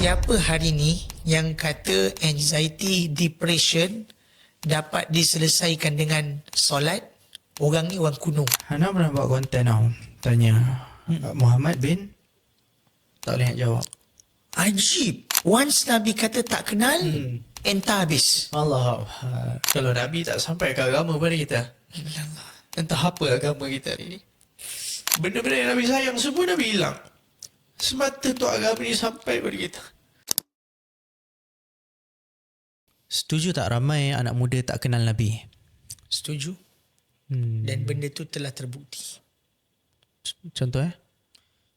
Siapa hari ni yang kata anxiety, depression dapat diselesaikan dengan solat? Orang ni orang kuno. Hana pernah buat konten tau. Tanya Muhammad bin, tak boleh nak jawab. Ajib. Once Nabi kata tak kenal, entah habis. Allah, kalau Nabi tak sampai ke agama pada kita, entah apa agama kita ni. Benda-benda yang Nabi sayang semua Nabi hilang. Semata tu agama ni sampai pada kita. Setuju tak ramai anak muda tak kenal Nabi? Setuju? Dan benda tu telah terbukti. Contoh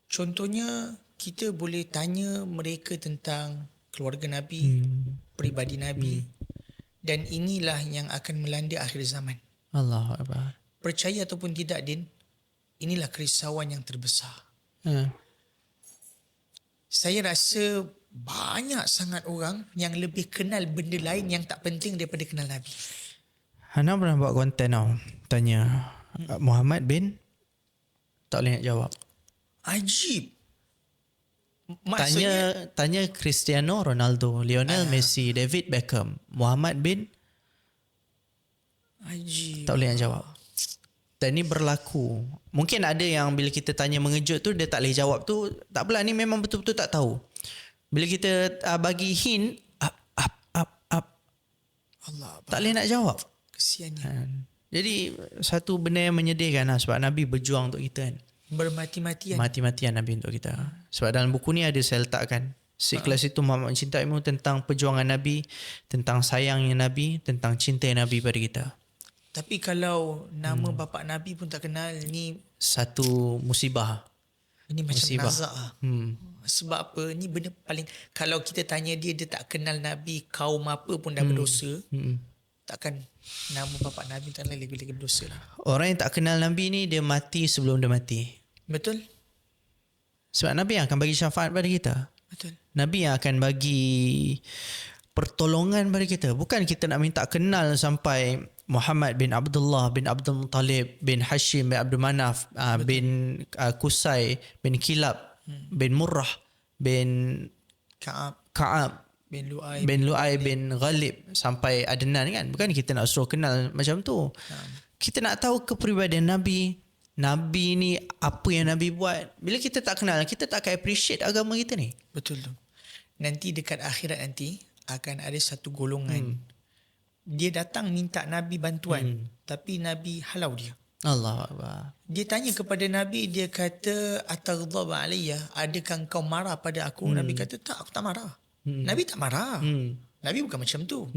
Contohnya, kita boleh tanya mereka tentang keluarga Nabi, peribadi Nabi. Dan inilah yang akan melanda akhir zaman. Allah Akbar. Percaya ataupun tidak, Din, inilah kerisauan yang terbesar. Saya rasa banyak sangat orang yang lebih kenal benda lain yang tak penting daripada kenal Nabi. Hana pernah buat konten tau. Tanya Muhammad bin, tak boleh nak jawab. Ajib. Maksudnya, Tanya Cristiano Ronaldo, Lionel Messi, David Beckham, Muhammad bin, ajib. tak boleh nak jawab. Dan ni berlaku. Mungkin ada yang bila kita tanya mengejut tu dia tak boleh jawab tu, tak apalah, ni memang betul-betul tak tahu. Bila kita bagi hint, Allah, tak boleh nak jawab. kesiannya. Jadi satu benda yang menyedihkan lah, sebab Nabi berjuang untuk kita kan. Bermati-matian. Mati-matian Nabi untuk kita. Sebab dalam buku ni ada saya letakkan. Siklus itu Muhammad Mencintaimu, tentang perjuangan Nabi, tentang sayangnya Nabi, tentang cinta Nabi pada kita. Tapi kalau nama bapa Nabi pun tak kenal, ni Satu musibah. ini macam Musibah. nazak lah. Sebab apa? Ni benda paling, kalau kita tanya dia tak kenal Nabi, kaum apa pun dah berdosa, takkan nama bapa Nabi tak kenal lagi berdosa lah. Orang yang tak kenal Nabi ni, dia mati sebelum dia mati. Betul? Sebab Nabi yang akan bagi syafaat pada kita. Betul. Nabi yang akan bagi pertolongan pada kita. Bukan kita nak minta kenal sampai Muhammad bin Abdullah bin Abdul Muttalib bin Hashim bin Abdul Manaf bin Qusay bin Kilab bin Murrah bin Ka'ab bin Lu'ay bin Lu'ay bin Ghalib sampai Adnan kan. Bukan kita nak suruh kenal macam tu. Kita nak tahu kepribadian Nabi. Nabi ni apa yang Nabi buat. Bila kita tak kenal, kita tak akan appreciate agama kita ni. Betul tu. Nanti dekat akhirat nanti akan ada satu golongan. Dia datang minta Nabi bantuan, tapi Nabi halau dia. Allah Akbar. Dia tanya kepada Nabi, dia kata, "Ataghdab alayya? Adakah kau marah pada aku?" Nabi kata, "Tak, aku tak marah." Nabi tak marah. Nabi bukan macam tu.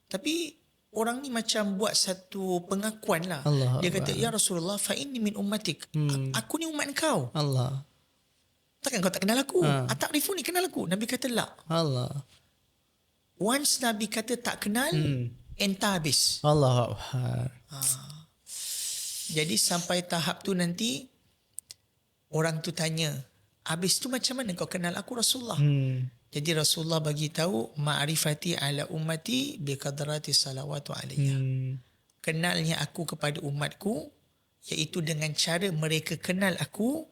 Tapi orang ni macam buat satu pengakuan lah. Allah dia kata, "Ya Rasulullah, fa inni min ummatik." Aku ni umat kau. Allah. Takkan kau tak kenal aku? Atakrifu ni kenal aku? Nabi kata, "La." Allah. Once Nabi kata tak kenal, entah habis. Allah Akbar. Jadi sampai tahap tu nanti, orang tu tanya, habis tu macam mana kau kenal aku Rasulullah? Jadi Rasulullah bagi tahu, ma'rifati ala ummati biqadrati salawatu alayya. Kenalnya aku kepada umatku, iaitu dengan cara mereka kenal aku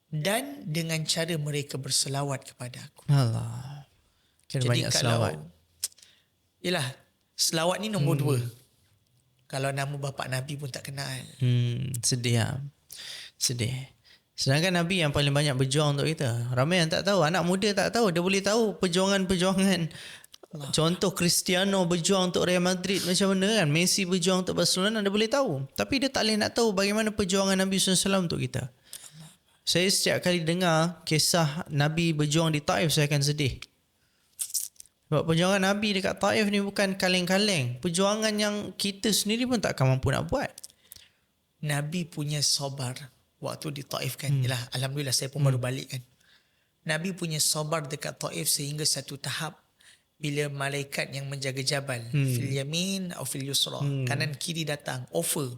dan dengan cara mereka berselawat kepada aku. Allah. Kira Jadi banyak kalau selawat. Yelah, selawat ni nombor 2. Kalau nama bapa Nabi pun tak kenal. Sedih lah. Sedih. Sedangkan Nabi yang paling banyak berjuang untuk kita. Ramai yang tak tahu. Anak muda tak tahu. Dia boleh tahu perjuangan-perjuangan. Contoh Cristiano berjuang untuk Real Madrid macam mana kan. Messi berjuang untuk Barcelona, dia boleh tahu. Tapi dia tak boleh nak tahu bagaimana perjuangan Nabi SAW untuk kita. Saya setiap kali dengar kisah Nabi berjuang di Taif, saya akan sedih. Sebab perjuangan Nabi dekat Taif ni bukan kaleng-kaleng. Perjuangan yang kita sendiri pun tak akan mampu nak buat. Nabi punya sabar waktu di Taif kan. Yalah, alhamdulillah saya pun baru balik kan. Nabi punya sabar dekat Taif sehingga satu tahap bila malaikat yang menjaga jabal, fil yamin atau fil yusra, kanan kiri datang offer.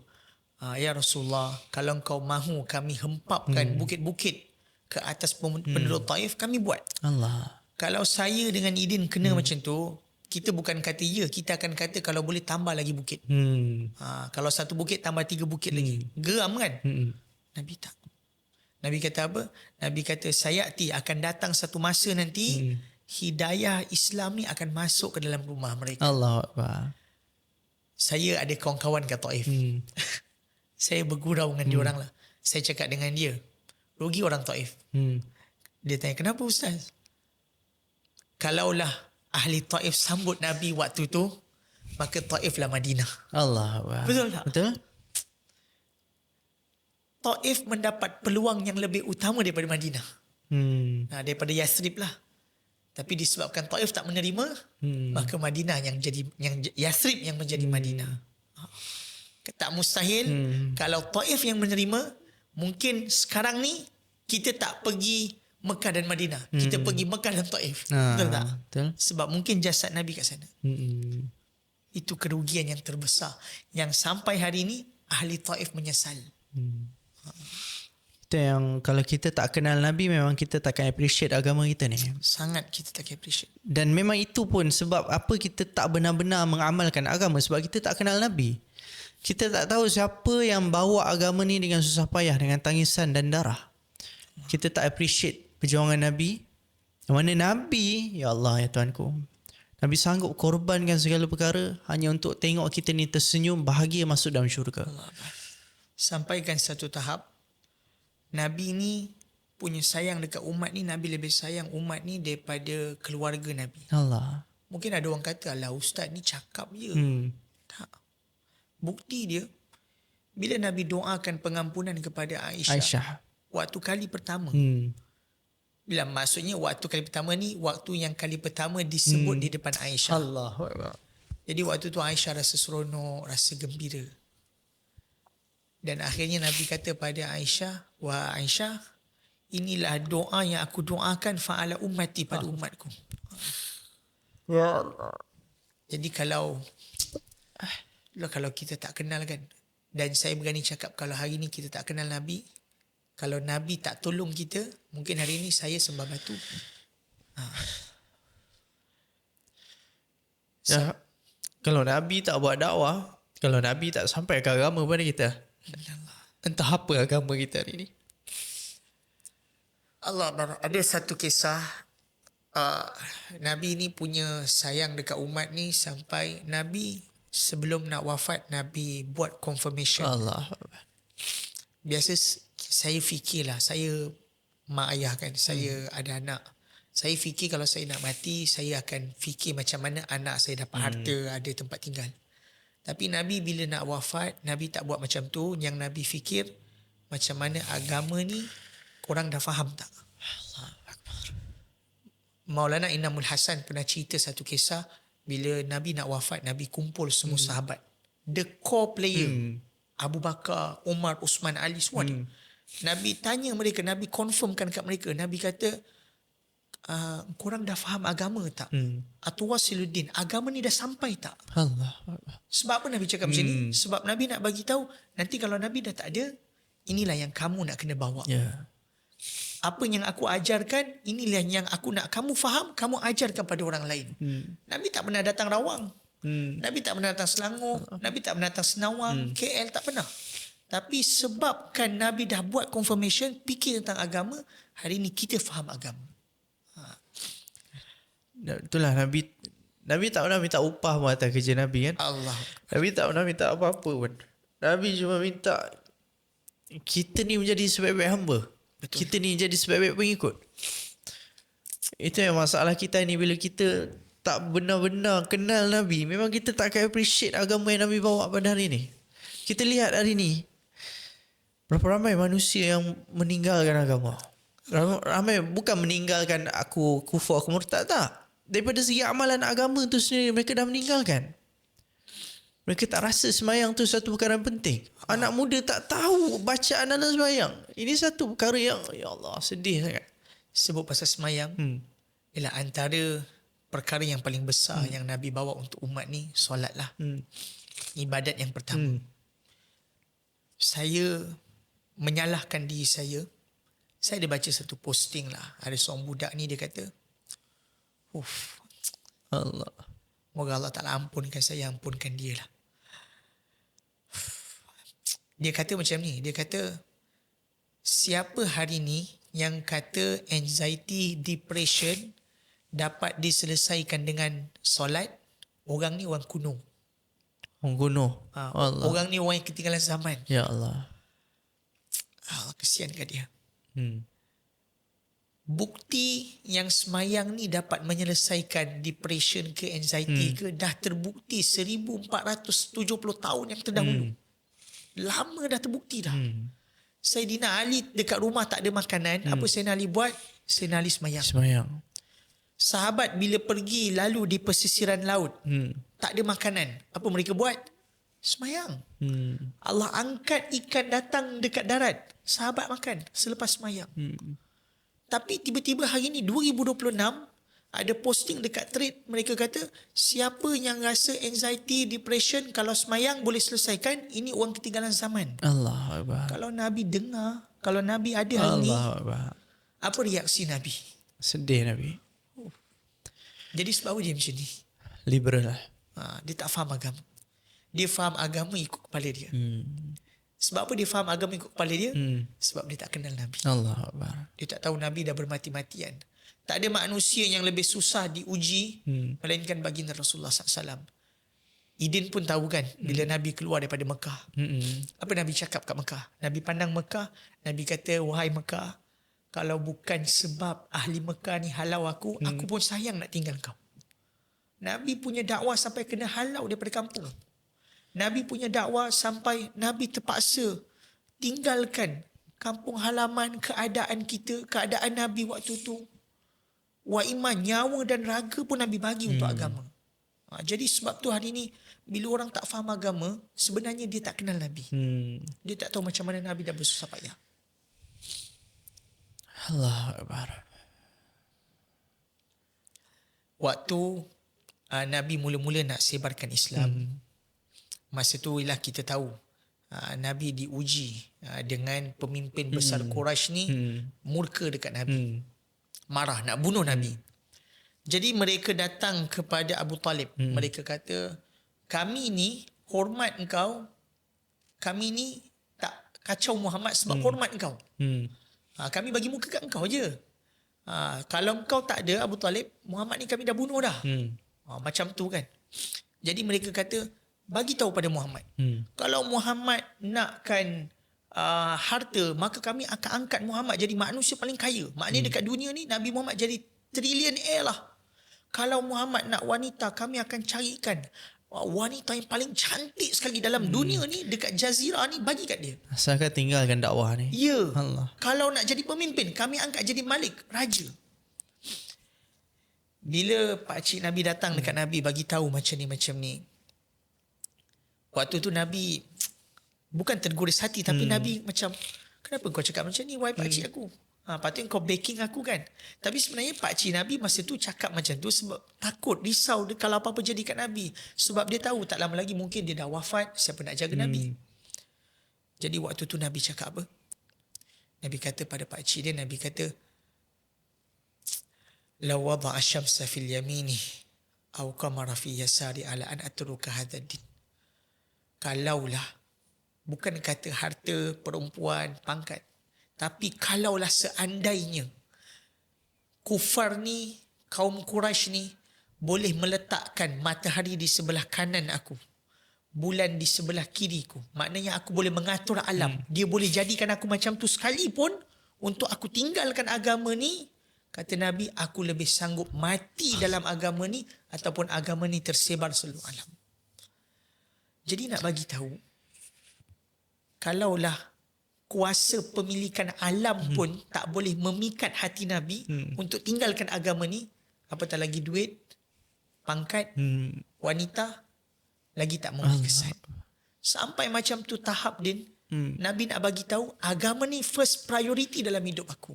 Ya Rasulullah, kalau engkau mahu kami hempapkan bukit-bukit ke atas penduduk Taif, kami buat. Allah. Kalau saya dengan Idin kena macam tu, kita bukan kata ya, kita akan kata kalau boleh tambah lagi bukit. Kalau satu bukit tambah 3 bukit lagi. Geram kan? Nabi tak. Nabi kata apa? Nabi kata, sayati, akan datang satu masa nanti hidayah Islam ni akan masuk ke dalam rumah mereka. Allahu Akbar. Saya ada kawan-kawan kat Taif. Saya bergurau dengan dia orang lah. Saya cakap dengan dia, rugi orang Taif. Dia tanya, kenapa Ustaz? Kalaulah ahli Taif sambut Nabi waktu tu, maka Taif lah Madinah. Allahu Akbar. Betul tak? Betul? Taif mendapat peluang yang lebih utama daripada Madinah. Daripada Yathrib lah. Tapi disebabkan Taif tak menerima, maka Madinah yang Yathrib yang menjadi Madinah. Tak mustahil kalau Taif yang menerima, mungkin sekarang ni kita tak pergi Mekah dan Madinah. Kita pergi Mekah dan Taif. Betul tak? Betul. Sebab mungkin jasad Nabi kat sana. Itu kerugian yang terbesar yang sampai hari ini ahli Taif menyesal. Itu yang kalau kita tak kenal Nabi, memang kita takkan appreciate agama kita ni. Sangat kita tak appreciate. Dan memang itu pun sebab apa kita tak benar-benar mengamalkan agama, sebab kita tak kenal Nabi. Kita tak tahu siapa yang bawa agama ni dengan susah payah, dengan tangisan dan darah. Kita tak appreciate perjuangan Nabi. Yang mana Nabi, ya Allah ya Tuhanku, Nabi sanggup korbankan segala perkara hanya untuk tengok kita ni tersenyum, bahagia masuk dalam syurga. Sampaikan satu tahap, Nabi ni punya sayang dekat umat ni, Nabi lebih sayang umat ni daripada keluarga Nabi. Allah. Mungkin ada orang kata, alah ustaz ni cakap je. Tak. Bukti dia, bila Nabi doakan pengampunan kepada Aisyah. Waktu kali pertama. Bila maksudnya waktu kali pertama ni, waktu yang kali pertama disebut di depan Aisyah. Allahu Akbar. Jadi waktu tu Aisyah rasa seronok, rasa gembira. Dan akhirnya Nabi kata pada Aisyah, wah Aisyah, inilah doa yang aku doakan fa'ala ummati, pada umatku. Ya Allah. Jadi kalau kita tak kenal kan, dan saya berani cakap kalau hari ni kita tak kenal Nabi, kalau Nabi tak tolong kita, mungkin hari ni saya sembah batu. Ya, kalau Nabi tak buat dakwah, kalau Nabi tak sampaikan agama kepada kita, entah apa agama kita hari ni. Allah, ada satu kisah, Nabi ni punya sayang dekat umat ni sampai Nabi sebelum nak wafat, Nabi buat confirmation. Allah. Biasa saya fikirlah, saya mak ayah kan, saya ada anak. Saya fikir kalau saya nak mati, saya akan fikir macam mana anak saya dapat harta, ada tempat tinggal. Tapi Nabi bila nak wafat, Nabi tak buat macam tu. Yang Nabi fikir, macam mana agama ni korang dah faham tak? Maulana Inamul Hasan pernah cerita satu kisah, bila Nabi nak wafat, Nabi kumpul semua sahabat. The core player, Abu Bakar, Umar, Usman, Ali, semua ada. Nabi tanya mereka, Nabi confirmkan kat mereka. Nabi kata, korang dah faham agama tak? Atuwasiluddin, agama ni dah sampai tak? Allah. Sebab apa Nabi cakap macam ni? Sebab Nabi nak bagi tahu, nanti kalau Nabi dah tak ada, inilah yang kamu nak kena bawa. Apa yang aku ajarkan, inilah yang aku nak kamu faham, kamu ajarkan pada orang lain. Nabi tak pernah datang Rawang. Nabi tak pernah datang Selangor. Nabi tak pernah datang Senawang, KL, tak pernah. Tapi sebabkan Nabi dah buat confirmation, fikir tentang agama, hari ni kita faham agama. Itulah Nabi tak pernah minta upah pun atas kerja Nabi kan. Allah. Nabi tak pernah minta apa-apa pun. Nabi cuma minta kita ni menjadi sebaik-baik hamba. Betul. Kita ni jadi sebaik-baik pengikut. Itu yang masalah kita ni, bila kita tak benar-benar kenal Nabi, memang kita tak akan appreciate agama yang Nabi bawa pada hari ni. Kita lihat hari ni, berapa ramai manusia yang meninggalkan agama. Ramai bukan meninggalkan aku kufur, aku murtad, tak. Daripada segi amalan agama tu sendiri, mereka dah meninggalkan. Mereka tak rasa sembahyang tu satu perkara yang penting. Anak muda tak tahu bacaan dalam sembahyang. Ini satu perkara yang, ya Allah, sedih sangat. Sebut pasal semayang, ialah antara perkara yang paling besar yang Nabi bawa untuk umat ni, solat lah. Ibadat yang pertama. Saya menyalahkan diri saya. Saya ada baca satu posting lah. Ada seorang budak ni, dia kata, Allah. moga Allah Ta'ala ampunkan saya, ampunkan dia lah. Dia kata macam ni, dia kata, siapa hari ni yang kata anxiety, depression dapat diselesaikan dengan solat, orang ni orang kuno. Orang kuno. Allah. Orang ni orang yang ketinggalan zaman. Ya Allah. Kesian kat dia. Hmm. Bukti yang semayang ni dapat menyelesaikan depression ke anxiety ke dah terbukti 1470 tahun yang terdahulu. Lama dah terbukti dah. Saidina Ali dekat rumah tak ada makanan. Apa Saidina Ali buat? Saidina Ali semayang. Semayang. Sahabat bila pergi lalu di pesisiran laut, tak ada makanan. Apa mereka buat? Semayang. Allah angkat ikan datang dekat darat. Sahabat makan selepas semayang. Tapi tiba-tiba hari ni 2026 ada posting dekat thread, mereka kata siapa yang rasa anxiety, depression, kalau semayang boleh selesaikan, ini orang ketinggalan zaman. Allah Akbar. Kalau Nabi dengar, kalau Nabi ada hari ni, Allah Akbar. apa reaksi Nabi? Sedih Nabi. Jadi sebab apa dia macam ni? Liberal lah. Dia tak faham agama. Dia faham agama ikut kepala dia. Sebab apa dia faham agama ikut kepala dia? Sebab dia tak kenal Nabi. Allah Akbar. Dia tak tahu Nabi dah bermati-matian. Tak ada manusia yang lebih susah diuji melainkan baginda Rasulullah SAW. Idin pun tahu kan bila Nabi keluar daripada Mekah. Apa Nabi cakap kat Mekah? Nabi pandang Mekah, Nabi kata, wahai Mekah, kalau bukan sebab ahli Mekah ni halau aku pun sayang nak tinggal kau. Nabi punya dakwah sampai kena halau daripada kampung. Nabi punya dakwah sampai Nabi terpaksa tinggalkan kampung halaman, keadaan kita, keadaan Nabi waktu tu. Wa iman, nyawa dan raga pun Nabi bagi untuk agama. Jadi sebab tu hari ni bila orang tak faham agama, sebenarnya dia tak kenal Nabi. Dia tak tahu macam mana Nabi dah bersusah payah. Allah Akbar. Waktu Nabi mula-mula nak sebarkan Islam, masa tu ialah kita tahu Nabi diuji dengan pemimpin besar Quraisy ni murka dekat Nabi. Marah nak bunuh Nabi. Jadi mereka datang kepada Abu Talib. Mereka kata, kami ni hormat engkau, kami ni tak kacau Muhammad sebab hormat engkau. Kami bagi muka kat engkau je. Kalau engkau tak ada Abu Talib, Muhammad ni kami dah bunuh dah. Macam tu kan. Jadi mereka kata, bagi tahu pada Muhammad. Kalau Muhammad nakkan harta, maka kami akan angkat Muhammad jadi manusia paling kaya. Maknanya dekat dunia ni Nabi Muhammad jadi trillionaire lah. Kalau Muhammad nak wanita, kami akan carikan wanita yang paling cantik sekali dalam dunia ni dekat jazirah ni, bagi kat dia. Asalkan tinggalkan dakwah ni. Ya. Allah. Kalau nak jadi pemimpin, kami angkat jadi malik, raja. Bila pakcik Nabi datang dekat Nabi bagi tahu macam ni, waktu tu Nabi bukan terguris hati, tapi Nabi macam, kenapa kau cakap macam ni, wahai pakcik aku? Patutnya kau backing aku kan. Tapi sebenarnya pakcik Nabi masa tu cakap macam tu sebab takut, risau kalau apa-apa jadi kat Nabi. Sebab dia tahu tak lama lagi mungkin dia dah wafat, siapa nak jaga Nabi. Jadi waktu tu Nabi cakap apa? Nabi kata pada pakcik dia, Nabi kata, la wada'a syamsa fil yamini aw qamara fi yasari ala an atruka hadzal din. Kalaulah, bukan kata harta, perempuan, pangkat, tapi kalaulah seandainya kufar ni, kaum Quraisy ni boleh meletakkan matahari di sebelah kanan aku, bulan di sebelah kiriku, maknanya aku boleh mengatur alam. Dia boleh jadikan aku macam tu sekalipun untuk aku tinggalkan agama ni, kata Nabi, aku lebih sanggup mati dalam agama ni ataupun agama ni tersebar seluruh alam. Jadi nak bagi tahu, kalaulah kuasa pemilikan alam pun tak boleh memikat hati Nabi untuk tinggalkan agama ni, apatah lagi duit, pangkat, wanita, lagi tak memikesan. Sampai macam tu tahap din, Nabi nak bagi tahu agama ni first priority dalam hidup aku.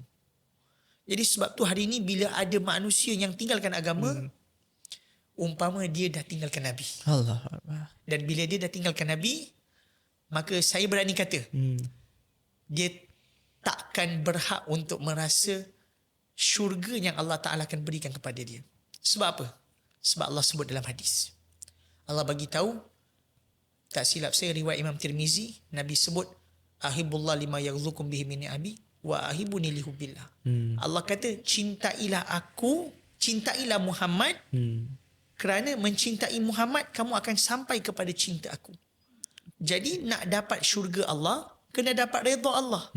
Jadi sebab tu hari ni bila ada manusia yang tinggalkan agama, umpama dia dah tinggalkan Nabi. Allah. Dan bila dia dah tinggalkan Nabi, maka saya berani kata, dia takkan berhak untuk merasa syurga yang Allah Ta'ala akan berikan kepada dia. Sebab apa? Sebab Allah sebut dalam hadis. Allah bagi tahu, tak silap saya riwayat Imam Tirmizi, Nabi sebut, ahibullah lima yaghzukum bihi min abi wa ahibuni li hubbillah. Allah kata, cintailah aku cintailah Muhammad, kerana mencintai Muhammad kamu akan sampai kepada cinta aku. Jadi nak dapat syurga Allah, kena dapat redha Allah.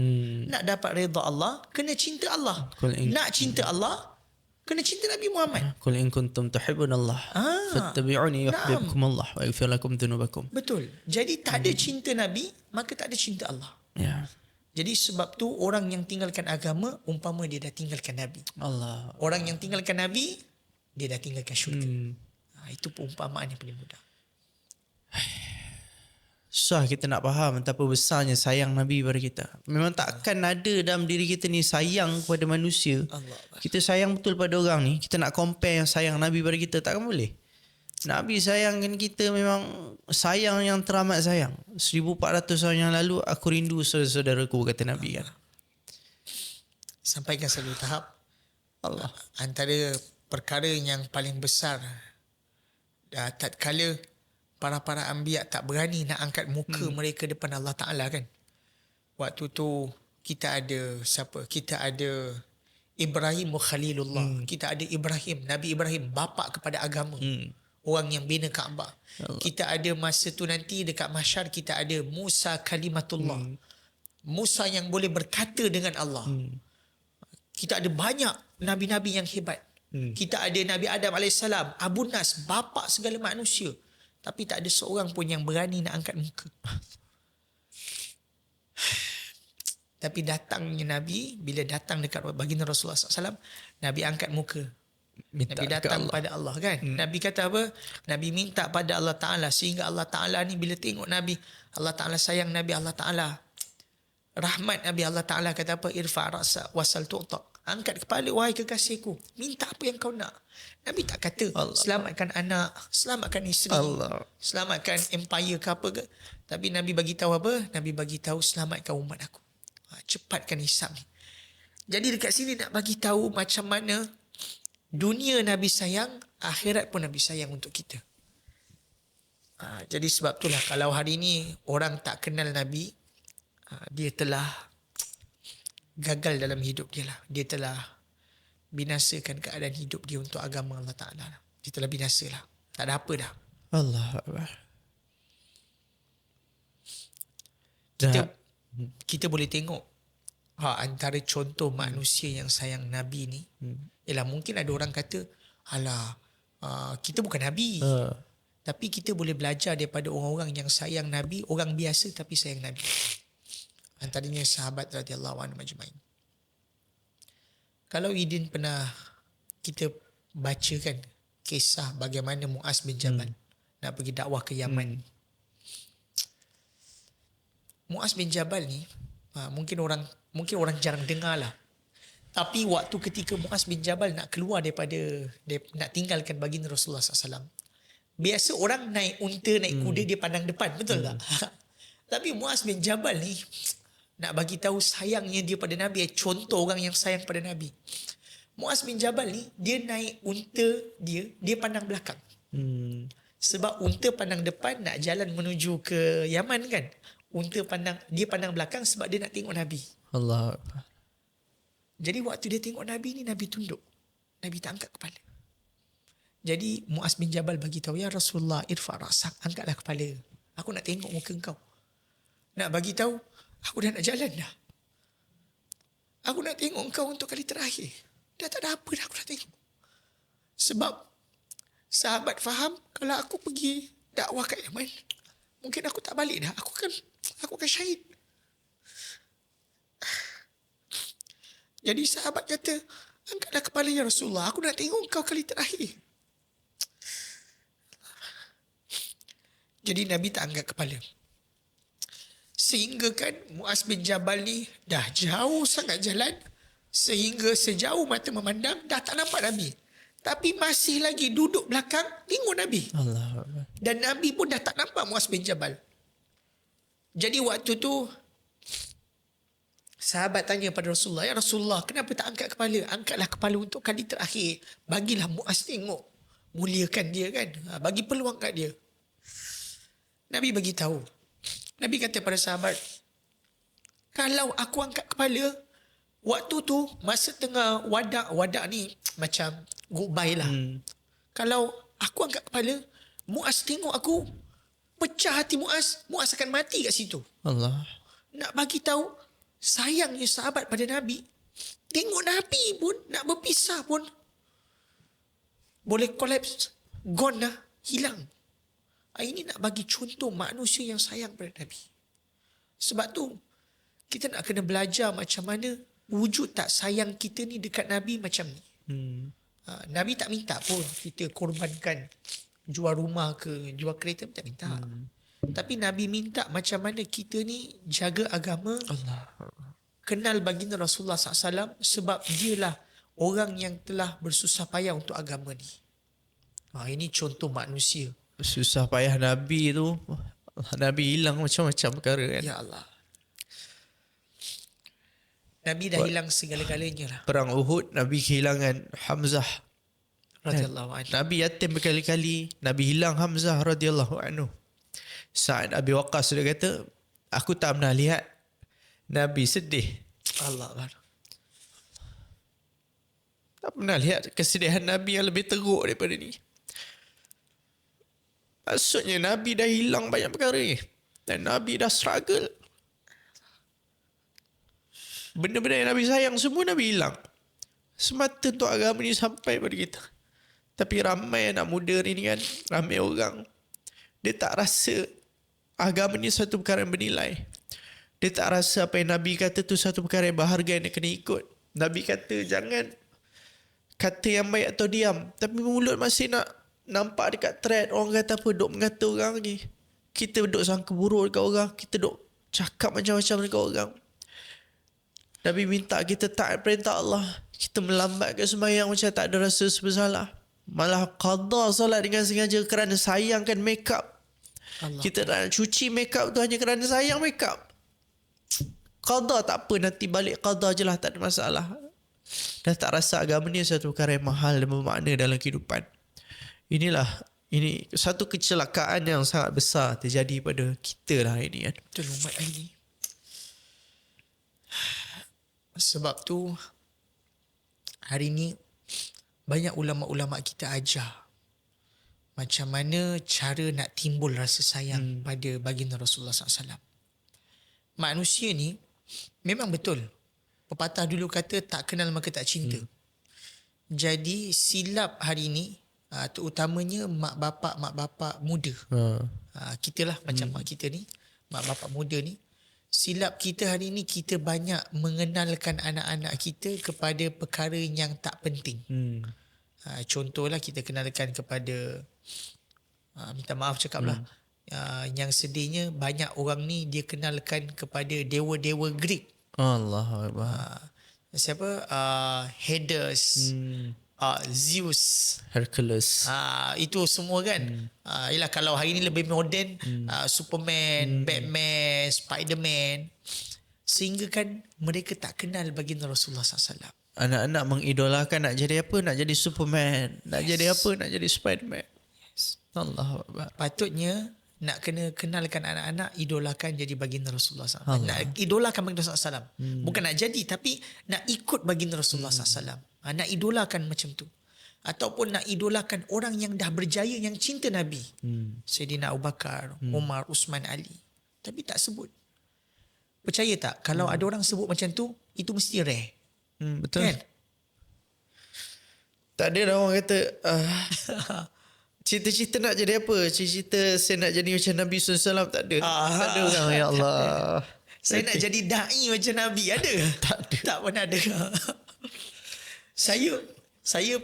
Nak dapat redha Allah, kena cinta Allah. Nak cinta Allah, kena cinta Nabi Muhammad. Qul in kuntum tuhibbunallah fattabi'uni yuhibbukum Allah wa yaghfir lakum dhunubakum. Betul. Jadi tak ada cinta Nabi, maka tak ada cinta Allah. Ya. Jadi sebab tu orang yang tinggalkan agama umpama dia dah tinggalkan Nabi. Allah. Orang yang tinggalkan Nabi, dia dah tinggalkan syurga. Itu perumpamaan yang paling mudah. Susah kita nak faham betapa besarnya sayang Nabi pada kita. Memang takkan ada dalam diri kita ni sayang kepada manusia. Allah. Kita sayang betul pada orang ni, kita nak compare yang sayang Nabi pada kita, takkan boleh. Nabi sayangkan kita memang sayang yang teramat sayang. 1400 tahun yang lalu aku rindu saudara-saudaraku, kata Nabi kan. Sampaikan satu tahap Allah. antara perkara yang paling besar tatkala para anbiya tak berani nak angkat muka mereka depan Allah Ta'ala kan. Waktu tu kita ada siapa? Kita ada Ibrahim Khalilullah. Kita ada Ibrahim, Nabi Ibrahim, bapa kepada agama. Orang yang bina Kaabah. Kita ada masa tu nanti dekat mahsyar kita ada Musa Kalimatullah. Musa yang boleh berkata dengan Allah. Kita ada banyak nabi-nabi yang hebat. Kita ada Nabi Adam AS, Abu Nas, bapa segala manusia. Tapi tak ada seorang pun yang berani nak angkat muka. Tapi datangnya Nabi, bila datang dekat baginda Rasulullah SAW, Nabi angkat muka. Nabi datang pada Allah kan. Nabi kata apa? Nabi minta pada Allah Ta'ala, sehingga Allah Ta'ala ni bila tengok Nabi, Allah Ta'ala sayang Nabi, Allah Ta'ala rahmat Nabi, Allah Ta'ala kata apa? Irfa' ra'sa wasal tu'ta. Angkat kepala wahai kekasihku, minta apa yang kau nak. Nabi tak kata Allah, selamatkan anak, selamatkan isteri, Allah, selamatkan empire ke apa ke. Tapi Nabi bagi tahu apa? Nabi bagi tahu selamatkan umat aku. Cepatkan hisab ni. Jadi dekat sini nak bagi tahu macam mana dunia Nabi sayang, akhirat pun Nabi sayang untuk kita. Jadi sebab itulah kalau hari ini orang tak kenal Nabi, dia telah gagal dalam hidup dia lah. Dia telah binasakan keadaan hidup dia untuk agama Allah Ta'ala. Dia telah binasa lah. Tak ada apa dah. Allah. Kita boleh tengok antara contoh manusia yang sayang Nabi ni ialah mungkin ada orang kata alah kita bukan Nabi, tapi kita boleh belajar daripada orang-orang yang sayang Nabi, orang biasa tapi sayang Nabi. Antaranya sahabat radhiyallahu anhu majma'in. Kalau Idin pernah kita bacakan kisah bagaimana Muaz bin Jabal nak pergi dakwah ke Yaman. Muaz bin Jabal ni mungkin orang jarang dengar lah. Tapi waktu ketika Muaz bin Jabal nak keluar daripada nak tinggalkan baginda Rasulullah SAW, biasa orang naik unta, naik kuda, dia pandang depan, betul tak? Tapi Muaz bin Jabal ni nak bagi tahu sayangnya dia pada Nabi, contoh orang yang sayang pada Nabi. Muaz bin Jabal ni dia naik unta dia pandang belakang. Sebab unta pandang depan nak jalan menuju ke Yaman kan. Dia pandang belakang sebab dia nak tengok Nabi. Allah. Jadi waktu dia tengok Nabi ni, Nabi tunduk. Nabi tak angkat kepala. Jadi Muaz bin Jabal bagi tahu, ya Rasulullah, irfa' ra'sak, angkatlah kepala. Aku nak tengok muka engkau. Nak bagi tahu aku dah nak jalan dah. Aku nak tengok engkau untuk kali terakhir. Dah tak ada apa dah aku nak tengok. Sebab sahabat faham kalau aku pergi dakwah kat Yaman, mungkin aku tak balik dah. Aku akan syahid. Jadi sahabat kata, angkatlah kepala ya Rasulullah, aku nak tengok engkau kali terakhir. Jadi Nabi tak angkat kepala. Sehingga kan Muaz bin Jabal ni dah jauh sangat jalan, sehingga sejauh mata memandang dah tak nampak Nabi. Tapi masih lagi duduk belakang tengok Nabi. Allah. Dan Nabi pun dah tak nampak Muaz bin Jabal. Jadi waktu tu sahabat tanya pada Rasulullah, ya Rasulullah, kenapa tak angkat kepala? Angkatlah kepala untuk kali terakhir. Bagilah Muaz tengok. Muliakan dia kan. Bagi peluang kat dia. Nabi bagi tahu. Nabi kata pada sahabat, kalau aku angkat kepala, waktu tu masa tengah wadak ni macam goodbye lah. Kalau aku angkat kepala, Muaz tengok aku, pecah hati Muaz akan mati kat situ. Allah. Nak bagi tahu sayangnya sahabat pada Nabi, tengok Nabi pun nak berpisah pun boleh collapse, gone dah, hilang. Ini nak bagi contoh manusia yang sayang pada Nabi. Sebab tu kita nak kena belajar macam mana wujud tak sayang kita ni dekat Nabi macam ni. Nabi tak minta pun kita korbankan jual rumah ke jual kereta, tak minta. Tapi Nabi minta macam mana kita ni jaga agama, Allah. kenal baginda Rasulullah SAW, sebab dialah orang yang telah bersusah payah untuk agama ni. Ini contoh manusia. Susah payah Nabi tu, Nabi hilang macam-macam perkara kan. Ya Allah. Nabi dah hilang segala-galanya lah. Perang Uhud, Nabi kehilangan Hamzah Radhiyallahu anhu. Nabi yatim berkali-kali, Nabi hilang Hamzah radhiyallahu anhu. Sa'ad Abi Waqqas sudah kata, aku tak pernah lihat Nabi sedih. Allah Allah. Tak pernah lihat kesedihan Nabi yang lebih teruk daripada ni. Maksudnya Nabi dah hilang banyak perkara ni. Dan Nabi dah struggle. Benda-benda yang Nabi sayang semua Nabi hilang. Semata untuk agama ni sampai pada kita. Tapi ramai anak muda ni kan, ramai orang, dia tak rasa agama ni satu perkara yang bernilai. Dia tak rasa apa yang Nabi kata tu satu perkara yang berharga yang dia kena ikut. Nabi kata jangan kata yang baik atau diam. Tapi mulut masih nak nampak dekat thread. Orang kata apa, duk mengata orang lagi. Kita duk sangka buruk dekat orang. Kita duk cakap macam-macam dekat orang. Nabi minta kita taat perintah Allah. Kita melambatkan sembahyang macam tak ada rasa bersalah. Malah qada solat dengan sengaja kerana sayangkan make up. Allah. Kita nak cuci make up tu hanya kerana sayang make up. Qada tak apa, nanti balik qada je lah, tak ada masalah. Dah tak rasa agama ni satu perkara yang mahal dan bermakna dalam kehidupan. Ini satu kecelakaan yang sangat besar terjadi pada kita lah ini kan. Betul umat ini. Sebab tu hari ni banyak ulama-ulama kita ajar macam mana cara nak timbul rasa sayang pada baginda Rasulullah SAW. Manusia ni memang betul. Pepatah dulu kata tak kenal maka tak cinta. Jadi silap hari ni terutamanya mak bapak muda. Kita lah macam mak kita ni, mak bapak muda ni. Silap kita hari ni, kita banyak mengenalkan anak-anak kita kepada perkara yang tak penting. Contohlah kita kenalkan kepada minta maaf cakaplah, yang sedihnya banyak orang ni dia kenalkan kepada dewa-dewa Greek. Allah Akbar. Siapa? Hades, Zeus, Hercules. itu semua kan. Yelah kalau hari ni lebih moden, Superman, Batman, Spiderman, sehingga kan mereka tak kenal baginda Rasulullah SAW. Anak-anak mengidolakan nak jadi apa? Nak jadi Superman. Nak jadi apa? Nak jadi Spiderman. Allah Akbar. Patutnya nak kena kenalkan anak-anak, idolakan jadi baginda Rasulullah SAW. Nak idolakan baginda Rasulullah SAW. Bukan nak jadi, tapi nak ikut baginda Rasulullah SAW. Nak idolakan macam tu. Ataupun nak idolakan orang yang dah berjaya, yang cinta Nabi. Sayyidina Abu Bakar, Umar, Usman, Ali. Tapi tak sebut. Percaya tak? Kalau ada orang sebut macam tu, itu mesti rare. Betul. Kan? Tak ada dah orang kata cita-cita nak jadi apa? Cita-cita saya nak jadi macam Nabi SAW. Tak ada. Tak ada orang. Ya Allah. Saya nak jadi da'i macam Nabi. Ada? Tak ada. Tak pernah ada. Saya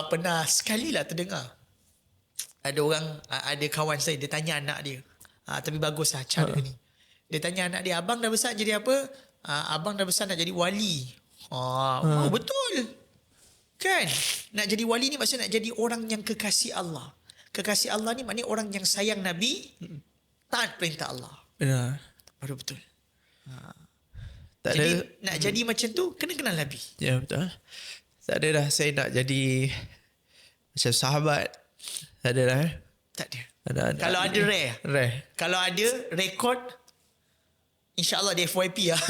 pernah sekali lah terdengar. Ada orang, ada kawan saya, dia tanya anak dia. Tapi bagus lah cara ni. Dia tanya anak dia, abang dah besar jadi apa? Abang dah besar nak jadi wali. Oh, betul. Kan? Nak jadi wali ni maksudnya nak jadi orang yang kekasih Allah. Kekasih Allah ni maknanya orang yang sayang Nabi, taat perintah Allah. Benar. Baru betul. Tak Jadi ada. nak jadi macam tu, kena kenal Nabi. Ya betul. Tak ada dah saya nak jadi macam sahabat. Tak ada dah. Tak ada. Ada. Kalau ada rare. Rare. Kalau ada rekod, InsyaAllah dia FYP lah.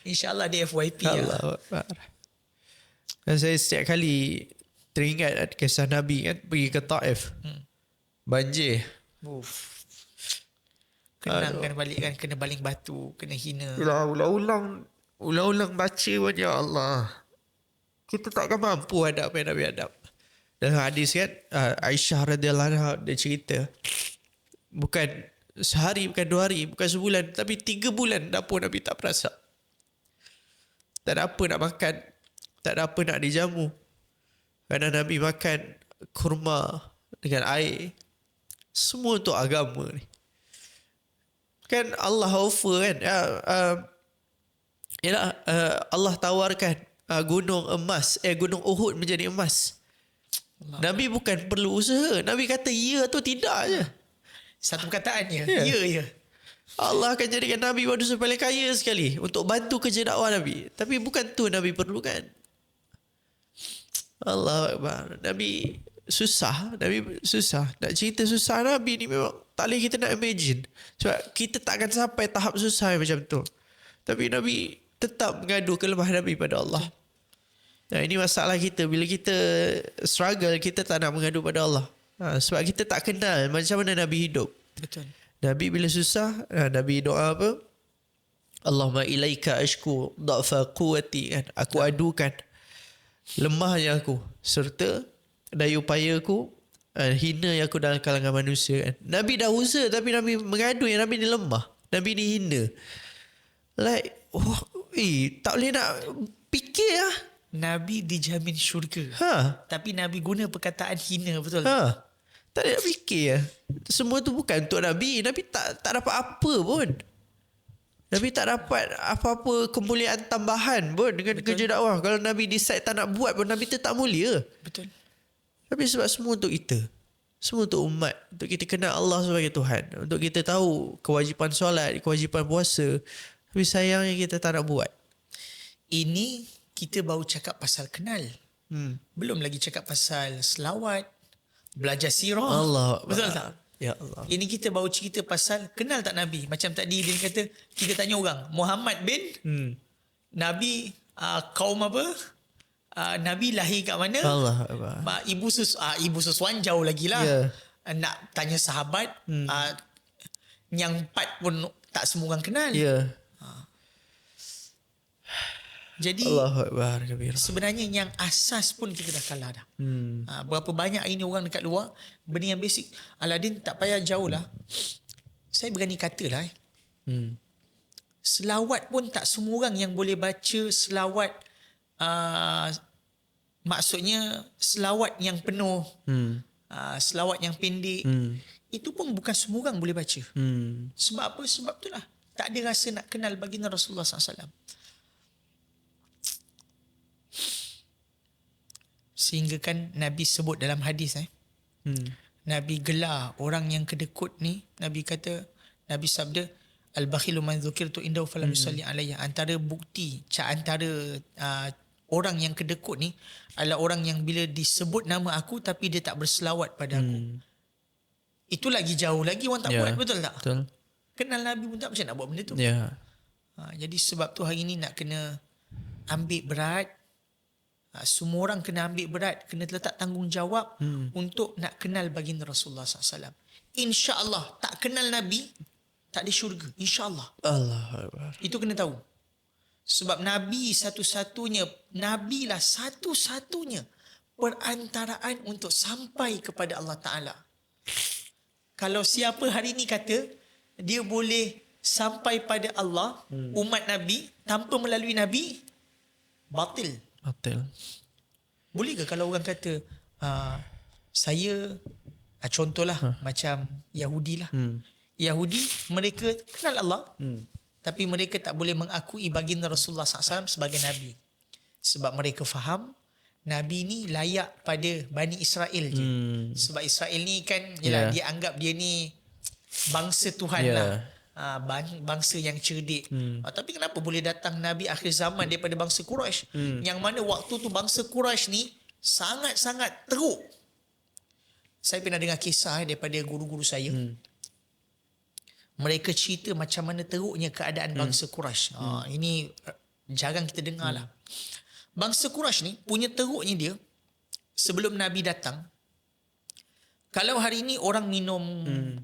InsyaAllah dia FYP lah. Allah Akbar. Dan saya setiap kali teringat kisah Nabi kan pergi ke Taif. Banjir. Kenangkan balik kan, kena baling batu, kena hina. Ulang-ulang baca pun, ya Allah. Kita takkan mampu hadap yang Nabi hadap. Dalam hadis kan, Aisyah radhiyallahu anha dia cerita, bukan sehari, bukan 2 hari, bukan sebulan, tapi 3 bulan dapur Nabi tak perasak. Tak ada apa nak makan, tak ada apa nak dijamu. Kerana Nabi makan kurma dengan air. Semua untuk agama ni. Kan Allah offer kan. Allah tawarkan gunung emas, gunung Uhud menjadi emas. Nabi bukan perlu usaha. Nabi kata ya atau tidak je. Satu perkataan je. Ya. Ya. Allah akan jadikan Nabi manusia paling kaya sekali untuk bantu kerja dakwah Nabi. Tapi bukan tu Nabi perlukan. Allah Akbar. Nabi susah. Nak cerita susah Nabi ni memang tak boleh kita nak imagine. Sebab kita tak akan sampai tahap susah macam tu. Tapi Nabi tetap mengadu kelemahan Nabi pada Allah. Nah, ini masalah kita. Bila kita struggle, kita tak nak mengadu pada Allah. Sebab kita tak kenal macam mana Nabi hidup. Betul. Nabi bila susah, Nabi doa apa? Allahumma ilaika ashku dha'fa quwwati, kan? Aku adukan lemahnya aku serta daya upayaku, hina yang aku dalam kalangan manusia, kan? Nabi dah usaha tapi Nabi mengadu yang Nabi ni lemah, Nabi ni hina. Like tak boleh nak fikir lah. Nabi dijamin syurga. Tapi Nabi guna perkataan hina, betul? Tak ada nak fikir lah. Semua tu bukan untuk Nabi. Nabi tak dapat apa pun. Nabi tak dapat apa-apa kemuliaan tambahan pun dengan kerja dakwah. Kalau Nabi decide tak nak buat pun, Nabi tetap mulia. Betul. Tapi sebab semua untuk kita. Semua untuk umat. Untuk kita kenal Allah sebagai Tuhan. Untuk kita tahu kewajipan solat, kewajipan puasa. Tapi sayangnya kita tak nak buat. Ini kita baru cakap pasal kenal. Belum lagi cakap pasal selawat, belajar sirah. Allah. Betul tak? Ya Allah. Ini kita baru cerita pasal kenal tak Nabi. Macam tadi dia kata, kita tanya orang, Muhammad bin Nabi kaum apa? Nabi lahir kat mana? Allah. Ibu Suswan jauh lagi lah. Yeah. Nak tanya sahabat, yang 4 pun tak semua orang kenal. Ya. Jadi Allahu Akbar kabir. sebenarnya yang asas pun kita dah kalah dah. Berapa banyak ini orang dekat luar, benda yang basic. Aladin tak payah jauh lah. Saya berani katalah selawat pun tak semua orang yang boleh baca selawat, maksudnya selawat yang penuh, selawat yang pendek. Itu pun bukan semua orang boleh baca. Sebab apa? Sebab itulah tak ada rasa nak kenal baginda Rasulullah SAW. Sehingga kan Nabi sebut dalam hadis, Nabi gelar orang yang kedekut ni. Nabi kata, Nabi sabda, al-bakhilu man dzukirtu indahu falam yusalli alayya. Antara bukti, antara orang yang kedekut ni adalah orang yang bila disebut nama aku tapi dia tak berselawat pada aku. Itu lagi jauh lagi orang tak buat, betul tak? Betul. Kenal Nabi pun tak, macam nak buat benda tu. Jadi sebab tu hari ni nak kena ambil berat. Semua orang kena ambil berat, kena letak tanggungjawab untuk nak kenal baginda Rasulullah SAW. InsyaAllah tak kenal Nabi, tak ada syurga. InsyaAllah. Allah Akbar. Itu kena tahu. Sebab Nabi satu-satunya, Nabi lah satu-satunya perantaraan untuk sampai kepada Allah Ta'ala. Kalau siapa hari ni kata dia boleh sampai pada Allah, umat Nabi, tanpa melalui Nabi, batil. Boleh ke kalau orang kata saya contohlah macam Yahudi lah. Yahudi mereka kenal Allah, tapi mereka tak boleh mengakui baginda Rasulullah SAW sebagai Nabi. Sebab mereka faham Nabi ni layak pada Bani Israel je. Sebab Israel ni kan dia anggap dia ni bangsa Tuhan lah. Bangsa yang cerdik. Tapi kenapa boleh datang Nabi akhir zaman daripada bangsa Quraisy, yang mana waktu tu bangsa Quraisy ni sangat-sangat teruk. Saya pernah dengar kisah daripada guru-guru saya. Mereka cerita macam mana teruknya keadaan bangsa Quraisy. Ini jarang kita dengar lah. Bangsa Quraisy ni punya teruknya dia, sebelum Nabi datang, kalau hari ni orang minum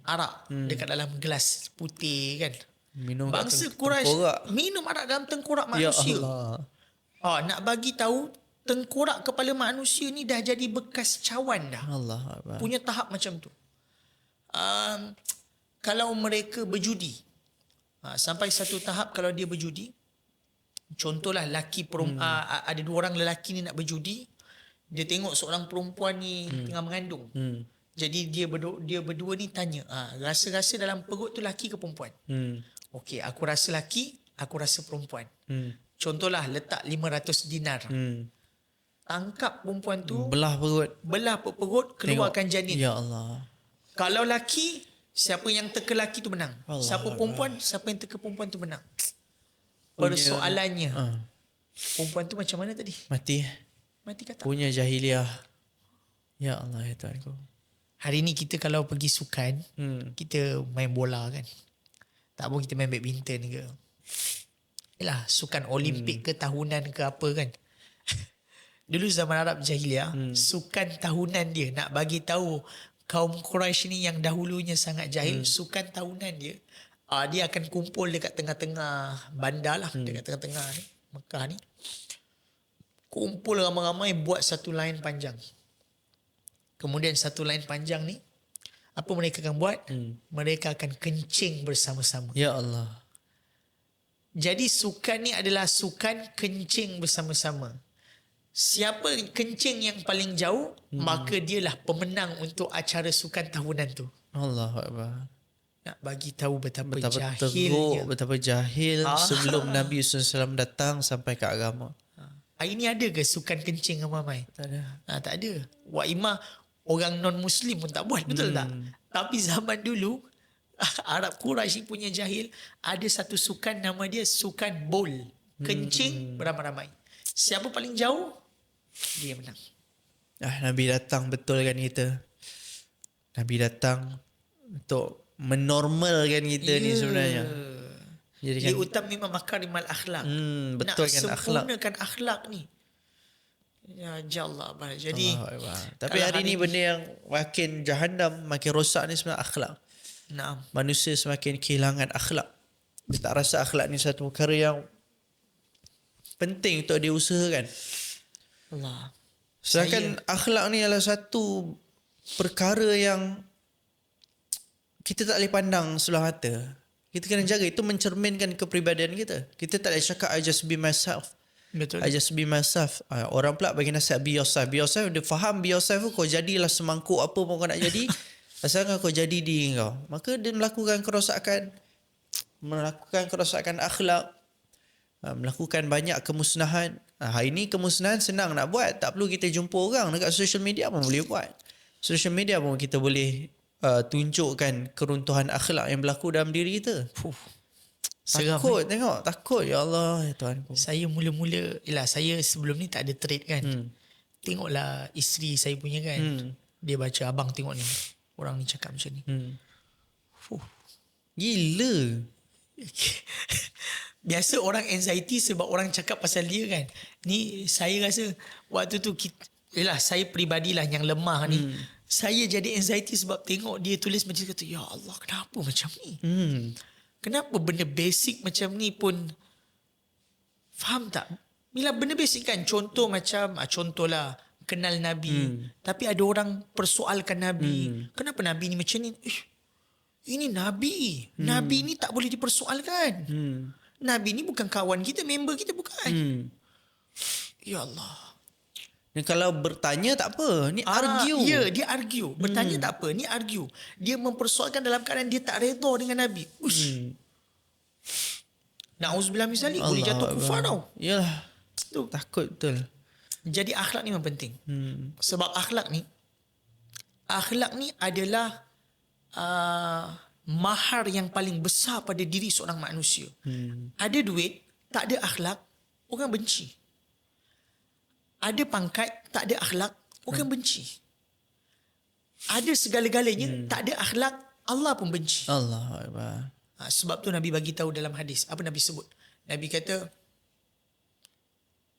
arak dekat dalam gelas putih kan, Minum kat bangsa tengkorak. Quraisy minum arak dalam tengkorak Ya manusia. Allah. Nak bagi tahu tengkorak kepala manusia ni dah jadi bekas cawan dah. Allah Akbar. Punya tahap macam tu. Kalau mereka berjudi, sampai satu tahap kalau dia berjudi, contohlah ada dua orang lelaki ni nak berjudi, dia tengok seorang perempuan ni tengah mengandung. Jadi dia berdua ni tanya, rasa-rasa dalam perut tu laki ke perempuan? Okey, aku rasa laki, aku rasa perempuan. Contohlah letak 500 dinar. Tangkap perempuan tu, Belah perut, keluarkan janin. Ya Allah. Kalau laki, siapa yang teka laki tu menang. Allah Siapa perempuan, siapa yang teka perempuan tu menang. Persoalannya, perempuan tu macam mana tadi? Mati kata. Punya jahiliah. Ya Allah ya Tuhanku. Hari ni kita kalau pergi sukan, kita main bola kan. Tak pun kita main badminton ke. Yalah, sukan Olimpik ke tahunan ke apa kan. Dulu zaman Arab jahiliah, sukan tahunan dia nak bagi tahu kaum Quraisy ni yang dahulunya sangat jahil, sukan tahunan dia, dia akan kumpul dekat tengah-tengah bandar lah, dekat tengah-tengah ni, Mekah ni. Kumpul ramai-ramai buat satu line panjang. Kemudian satu line panjang ni, apa mereka akan buat? Mereka akan kencing bersama-sama. Ya Allah. Jadi sukan ni adalah sukan kencing bersama-sama. Siapa kencing yang paling jauh, maka dialah pemenang untuk acara sukan tahunan tu. Allah Akbar. Nak bagi tahu betapa Teruk, jahilnya. betapa jahil sebelum Nabi SAW datang sampai ke agama. Hari ni ada ke sukan kencing ramai-ramai? Tak ada. Tak ada. Wak Imah, orang non-Muslim pun tak buat, betul tak? Tapi zaman dulu, Arab Quraisy punya jahil, ada satu sukan nama dia sukan bowl. Kencing beramai-ramai. Siapa paling jauh, dia menang. Nabi datang betulkan kita. Nabi datang untuk menormalkan kita ni sebenarnya. Jadi Dia utamima makarimal akhlak. Betulkan nak akhlak. sempurnakan akhlak ni. Ya Allah. Jadi tapi hari ni benda yang makin jahannam, makin rosak ni sebenarnya akhlak. Manusia semakin kehilangan akhlak. Dia tak rasa akhlak ni satu perkara yang penting untuk dia usahakan. Allah. Sedangkan akhlak ni adalah satu perkara yang kita tak boleh pandang sebelah mata. Kita kena jaga. Itu mencerminkan kepribadian kita. Kita tak boleh cakap I just be myself. Betul. I just be myself. Orang pula bagi nasihat be yourself. Be yourself, dia faham be yourself tu, kau jadilah semangkuk apa pun kau nak jadi. Asalkan kau jadi diri kau. Maka dia melakukan kerosakan akhlak. Melakukan banyak kemusnahan. Hari ni kemusnahan senang nak buat. Tak perlu kita jumpa orang. Dekat social media pun boleh buat. Social media pun kita boleh tunjukkan keruntuhan akhlak yang berlaku dalam diri kita. Takut tengok. Takut. Ya Allah. Ya Tuhan. Saya mula-mula, saya sebelum ni tak ada trade kan. Tengoklah isteri saya punya kan. Dia baca, abang tengok ni. Orang ni cakap macam ni. Gila. Biasa orang anxiety sebab orang cakap pasal dia kan. Ni saya rasa waktu tu saya pribadilah yang lemah ni. Saya jadi anxiety sebab tengok dia tulis macam kata, ya Allah, kenapa macam ni? Kenapa benda basic macam ni pun, faham tak? Bila benda basic kan, contoh macam, contohlah kenal Nabi. Tapi ada orang persoalkan Nabi. Kenapa Nabi ni macam ni? Ini Nabi. Nabi ni tak boleh dipersoalkan. Nabi ni bukan kawan kita, member kita bukan. Ya Allah. Dan kalau bertanya tak apa. Ni argue. Ya, dia argue. Bertanya tak apa. Ni argue. Dia mempersoalkan dalam keadaan dia tak redha dengan Nabi. Na'udzubillah min zalik. Boleh jatuh kufar tau. Yalah. Tu. Takut betul. Jadi akhlak ni memang penting. Sebab akhlak ni adalah mahar yang paling besar pada diri seorang manusia. Ada duit, tak ada akhlak, orang benci. Ada pangkat, tak ada akhlak, orang benci. Ada segala-galanya, tak ada akhlak, Allah pun benci. Allah Akbar. Sebab tu Nabi bagi tahu dalam hadis. Apa Nabi sebut? Nabi kata,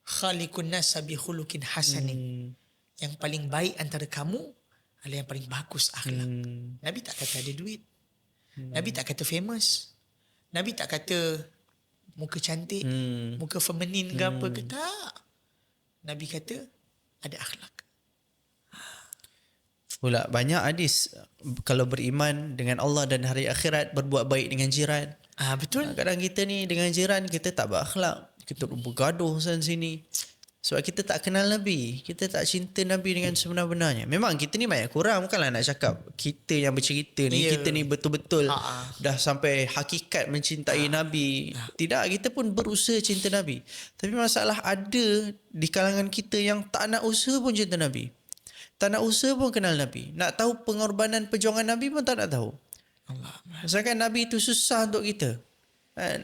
khaliqun nas bi khuluqin hasanin. yang paling baik antara kamu adalah yang paling bagus akhlak. Nabi tak kata ada duit. Nabi tak kata famous. Nabi tak kata muka cantik, muka feminin ke apa ke. Tak. Nabi kata ada akhlak. Pula banyak hadis kalau beriman dengan Allah dan hari akhirat, berbuat baik dengan jiran. Betul. Kadang kita ni dengan jiran kita tak berakhlak, kita bergaduh sana sini. Sebab kita tak kenal Nabi, kita tak cinta Nabi dengan sebenar-benarnya. Memang kita ni banyak kurang, bukanlah nak cakap kita yang bercerita ni, kita ni betul-betul dah sampai hakikat mencintai Nabi. Tidak, kita pun berusaha cinta Nabi. Tapi masalah ada di kalangan kita yang tak nak usaha pun cinta Nabi. Tak nak usaha pun kenal Nabi. Nak tahu pengorbanan perjuangan Nabi pun tak nak tahu. Misalkan Nabi itu susah untuk kita.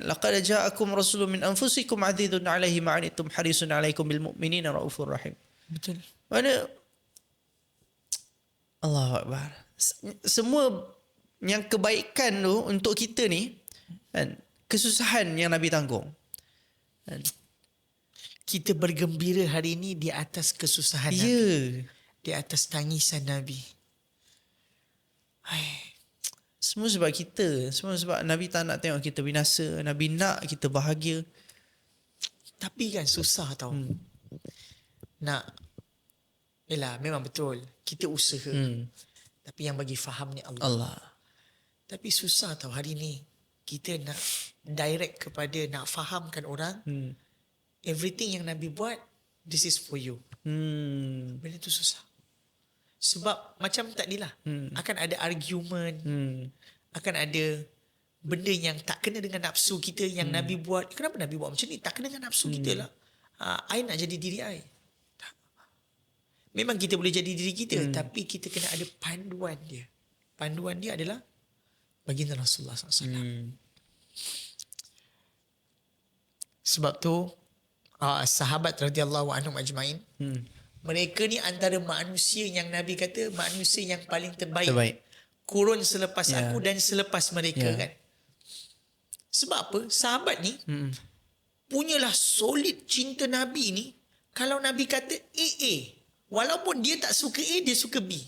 Laqad ja'akum rasulun min anfusikum 'azizun 'alaihi ma 'anittum harisun 'alaikum bil mu'minina raufur rahim. Betul. Mana Allahu Akbar. Semua yang kebaikan tu untuk kita ni kan, kesusahan yang Nabi tanggung. Kita bergembira hari ini di atas kesusahan Nabi. Ya. Di atas tangisan Nabi. Semua sebab kita. Semua sebab Nabi tak nak tengok kita binasa. Nabi nak kita bahagia. Tapi kan susah tau. Nak. Yelah memang betul. Kita usaha. Tapi yang bagi faham ni Allah. Tapi susah tau hari ni. Kita nak direct kepada, nak fahamkan orang. Everything yang Nabi buat, this is for you. Benda tu susah. Sebab macam tadilah akan ada argument, akan ada benda yang tak kena dengan nafsu kita yang Nabi buat. Kenapa Nabi buat macam ni? Tak kena dengan nafsu kita lah. I nak jadi diri I. Tak. Memang kita boleh jadi diri kita, tapi kita kena ada panduan dia. Panduan dia adalah baginda Rasulullah SAW. Sebab tu sahabat radhiyallahu anhum ajmain, mereka ni antara manusia yang Nabi kata manusia yang paling terbaik. Kurun selepas aku dan selepas mereka kan. Sebab apa? Sahabat ni punyalah solid cinta Nabi ni. Kalau Nabi kata A, walaupun dia tak suka A, dia suka B.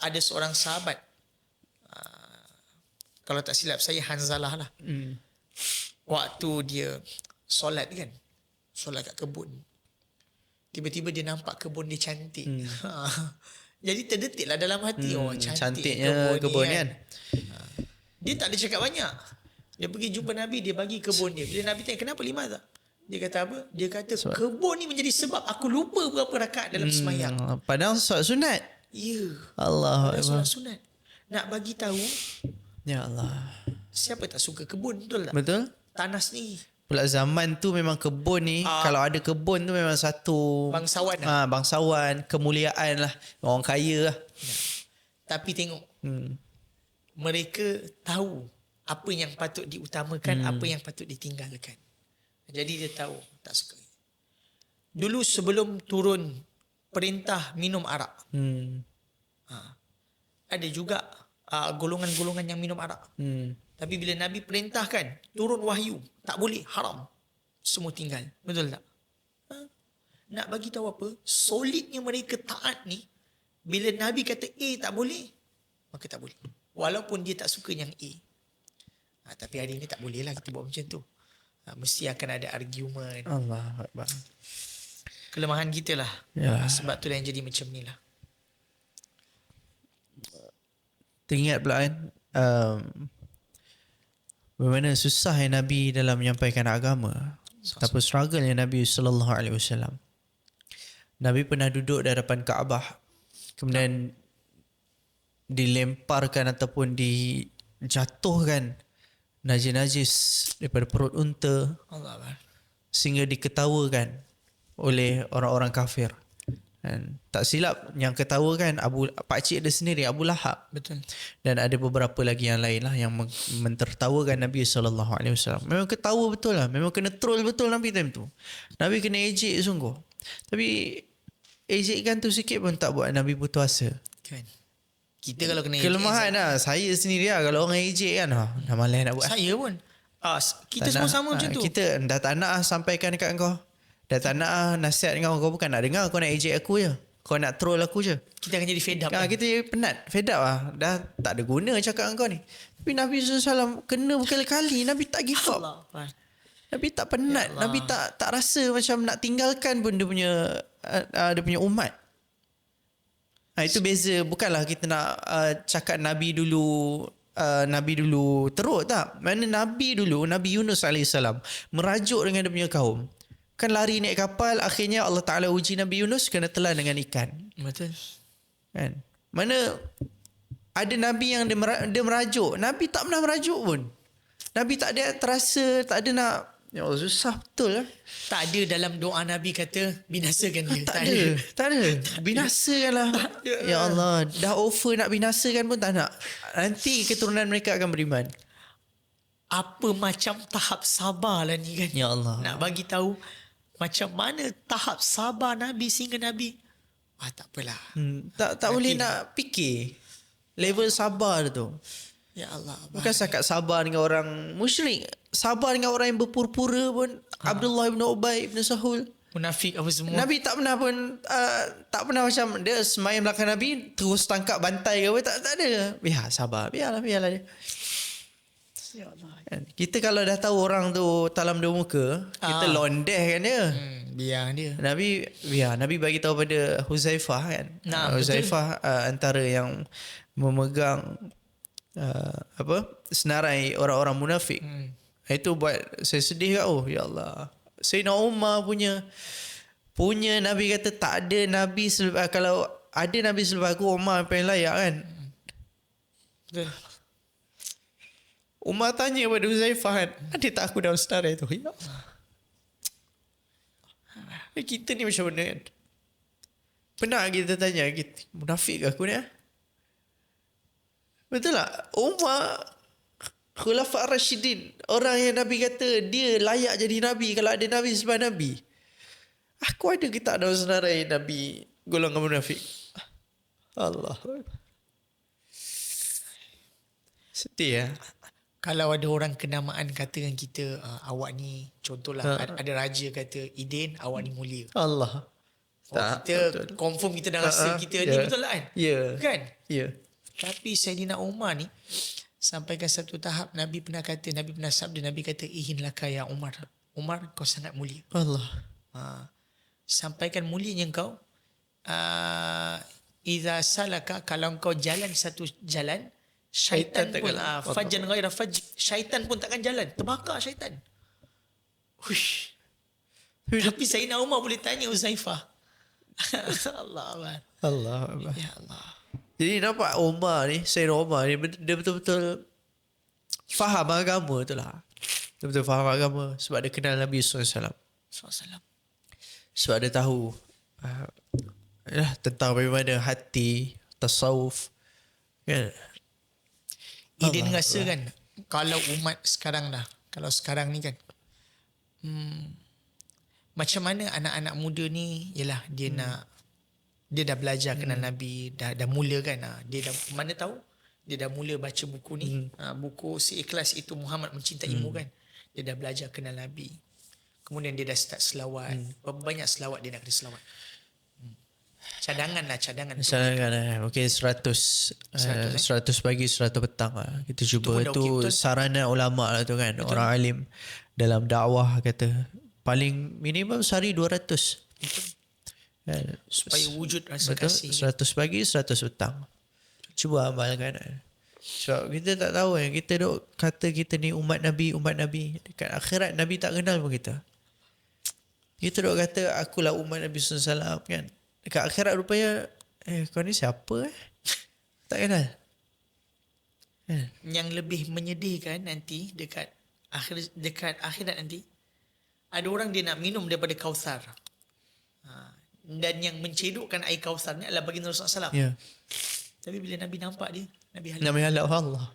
Ada seorang sahabat, kalau tak silap saya Hanzalah lah. Waktu dia solat kan, solat kat kebun, tiba-tiba dia nampak kebun dia cantik. Jadi terdetik lah dalam hati, cantiknya kebun ni kan. Dia tak ada cakap banyak. Dia pergi jumpa Nabi, dia bagi kebun dia. Bila Nabi tanya, kenapa 5 tak? Dia kata apa? Dia kata kebun ni menjadi sebab aku lupa berapa rakaat dalam semayang. Padahal solat sunat. Ya. Allah. Solat sunat. Nak bagi tahu, ya Allah, siapa tak suka kebun, betul tak? Betul. Tanah ni. Pula zaman tu memang kebun ni, kalau ada kebun tu memang satu bangsawan lah. Bangsawan, kemuliaan lah. Orang kaya lah. Tapi tengok, mereka tahu apa yang patut diutamakan, apa yang patut ditinggalkan. Jadi dia tahu, tak suka. Dulu sebelum turun perintah minum arak, ada juga golongan-golongan yang minum arak. Tapi bila Nabi perintahkan, turun wahyu, tak boleh, haram, semua tinggal. Betul tak? Nak bagi tahu apa? Solidnya mereka taat ni, bila Nabi kata A tak boleh, maka tak boleh. Walaupun dia tak suka yang A. Tapi hari ni tak boleh lah kita buat macam tu. Mesti akan ada argument. Allah Akbar. Kelemahan kita lah. Ya. Sebab tu yang jadi macam ni lah. Teringat pula kan, bagaimana susah Nabi dalam menyampaikan agama. Betapa struggle yang Nabi SAW. Nabi pernah duduk di hadapan Kaabah, kemudian dilemparkan ataupun dijatuhkan najis-najis daripada perut unta, sehingga diketawakan oleh orang-orang kafir. Dan tak silap yang ketawakan pakcik dia sendiri, Abu Lahab. Betul. Dan ada beberapa lagi yang lain lah yang mentertawakan Nabi SAW. Memang ketawa betul lah. Memang kena troll betul Nabi time tu. Nabi kena ejek sungguh. Tapi ejekkan tu sikit pun tak buat Nabi putus asa. Kan. Kita kalau kena kelemahan ejek, lah. Saya sendiri lah. Kalau orang ejek kan, dah malas nak buat. Saya pun. Kita semua sama macam tu. Kita dah tak nak sampaikan dekat kau. Dah tak nak nasihat dengan kau, bukan nak dengar, kau nak ejek aku je. Kau nak troll aku je. Kita akan jadi fed up. Kita penat, fed up lah. Dah tak ada guna cakap dengan kau ni. Tapi Nabi SAW kena berkali-kali. Nabi tak give up. Allah. Nabi tak penat. Nabi tak rasa macam nak tinggalkan pun dia punya umat. Itu beza. Bukanlah kita nak cakap Nabi dulu teruk, tak. Mana Nabi dulu, Nabi Yunus AS merajuk dengan dia punya kaum. Kan lari naik kapal, akhirnya Allah Ta'ala uji Nabi Yunus kena telan dengan ikan. Betul. Kan? Mana ada Nabi yang dia merajuk. Nabi tak pernah merajuk pun. Nabi tak ada terasa, tak ada nak. Ya Allah, susah betul lah. Tak ada dalam doa Nabi kata binasakan dia. Tak ada. Binasakanlah. Ya Allah, dah offer nak binasakan pun tak nak. Nanti keturunan mereka akan beriman. Apa macam tahap sabar lah ni kan. Ya Allah. Nak bagi tahu macam mana tahap sabar Nabi sehingga Nabi tak apalah. Tak boleh nak fikir level sabar tu. Ya Allah. Bukan setakat sabar dengan orang musyrik, sabar dengan orang yang berpura-pura pun. Abdullah bin Ubay bin Sahul, munafik apa semua. Nabi tak pernah pun tak pernah macam dia semayang belakang Nabi terus tangkap bantai ke apa, tak ada. Biar sabar, biarlah dia. Ya Allah. Kita kalau dah tahu orang tu talam dua muka, kita londeh kan dia. Biar dia. Nabi bagi tahu pada Huzaifah kan. Huzaifah antara yang memegang senarai orang-orang munafik. Itu buat saya sedih kat. Ya Allah. Sayyidina Umar punya Nabi kata tak ada Nabi kalau ada Nabi selepas aku, Umar yang paling layak kan. Betul. Umar tanya pada Huzaifah kan, ada tak aku dalam senarai tu? Ya Allah. Kita ni macam mana kan? Pernah kita tanya, munafik ke aku ni? Betul tak? Umar Khulafa Ar-Rashidin, orang yang Nabi kata dia layak jadi Nabi kalau ada Nabi sebab Nabi. Aku ada ke tak dalam senarai Nabi golongan munafik? Allah. Sedih ya. Kalau ada orang kenamaan kata dengan kita, awak ni contohlah ada raja kata Idin, awak ni mulia. Allah. Kita betul. Confirm kita dah rasa kita ni betul lah kan? Kan? Tapi Sayyidina Umar ni sampaikan satu tahap Nabi pernah sabda, Nabi kata ihin laka ya Umar. Umar kau sangat mulia. Allah. Sampaikan mulianya kau. Iza salaka, kalau kau jalan satu jalan, syaitan pun fajjan ghaira fajj, syaitan pun takkan jalan, terbakar syaitan. Hush. Tapi Sayyidina Umar boleh tanya Huzaifah. Allah. Ya Allah. Jadi nampak Umar ni, Sayyidina Umar ni dia betul-betul faham agama tu lah. Dia betul faham agama sebab dia kenal Nabi SAW. Sebab dia tahu tentang bagaimana hati, tasawuf kan. Idin rasa kan, kalau umat sekarang dah, kalau sekarang ni kan, macam mana anak-anak muda ni, ialah dia dah belajar kenal Nabi, dah mula kan, dia dah, mana tahu, dia dah mula baca buku ni, buku Seikhlas Itu Muhammad Mencintaimu kan, dia dah belajar kenal Nabi, kemudian dia dah start selawat, banyak selawat dia nak kena selawat. Cadangan. Mungkin 100 pagi 100 petang lah. Kita cuba tu saranan ulama lah tu kan. Betul. Orang alim dalam dakwah kata paling minimum sehari 200. Betul. Supaya wujud rasa kasih. 100 pagi 100 petang. Cuba amalkan. Sebab kita tak tahu kan, kita duk kata kita ni umat Nabi. Dekat akhirat Nabi tak kenal pun kita. Kita duk kata akulah umat Nabi SAW kan. Dekat akhirat rupanya kau ni siapa tak kenal. Yang lebih menyedihkan nanti dekat akhirat nanti, ada orang dia nak minum daripada Kautsar, dan yang mencedukkan air Kautsar ni adalah baginda Rasulullah SAW. Tapi bila Nabi nampak dia, Nabi halal. Allah.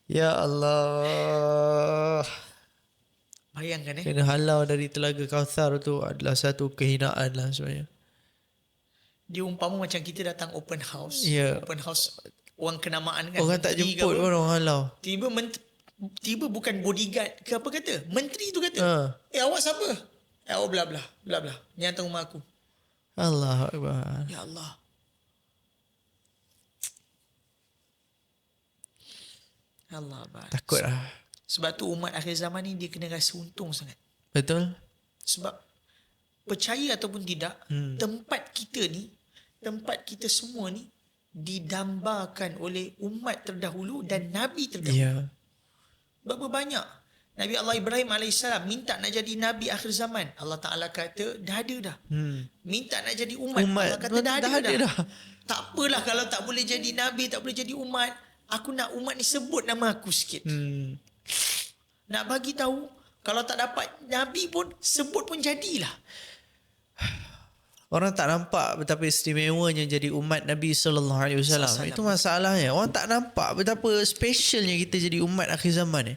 Ya Allah. Bayangkan kena halau dari telaga Kautsar tu adalah satu kehinaan lah sebenarnya. Dia umpama macam kita datang open house. Open house, orang kenamaan kan. Orang tak jemput pun orang halau. Tiba tiba bukan bodyguard ke apa kata. Menteri tu kata, awak siapa? Awak bla bla. Ni hantar rumah aku. Allahu Akbar. Ya Allah. Allah Akbar. Takut lah. Sebab tu umat akhir zaman ni dia kena rasa untung sangat. Betul? Sebab percaya ataupun tidak, tempat kita semua ni didambakan oleh umat terdahulu dan Nabi terdahulu. Ya. Berapa banyak Nabi Allah Ibrahim AS minta nak jadi Nabi akhir zaman. Allah Ta'ala kata dah ada dah. Minta nak jadi umat. Allah kata dah ada dah. Tak apalah kalau tak boleh jadi Nabi, tak boleh jadi umat. Aku nak umat ni sebut nama aku sikit. Nak bagi tahu kalau tak dapat Nabi pun sebut pun jadilah. Orang tak nampak betapa istimewanya jadi umat Nabi SAW. Itu masalahnya. Orang tak nampak betapa specialnya kita jadi umat akhir zaman ni.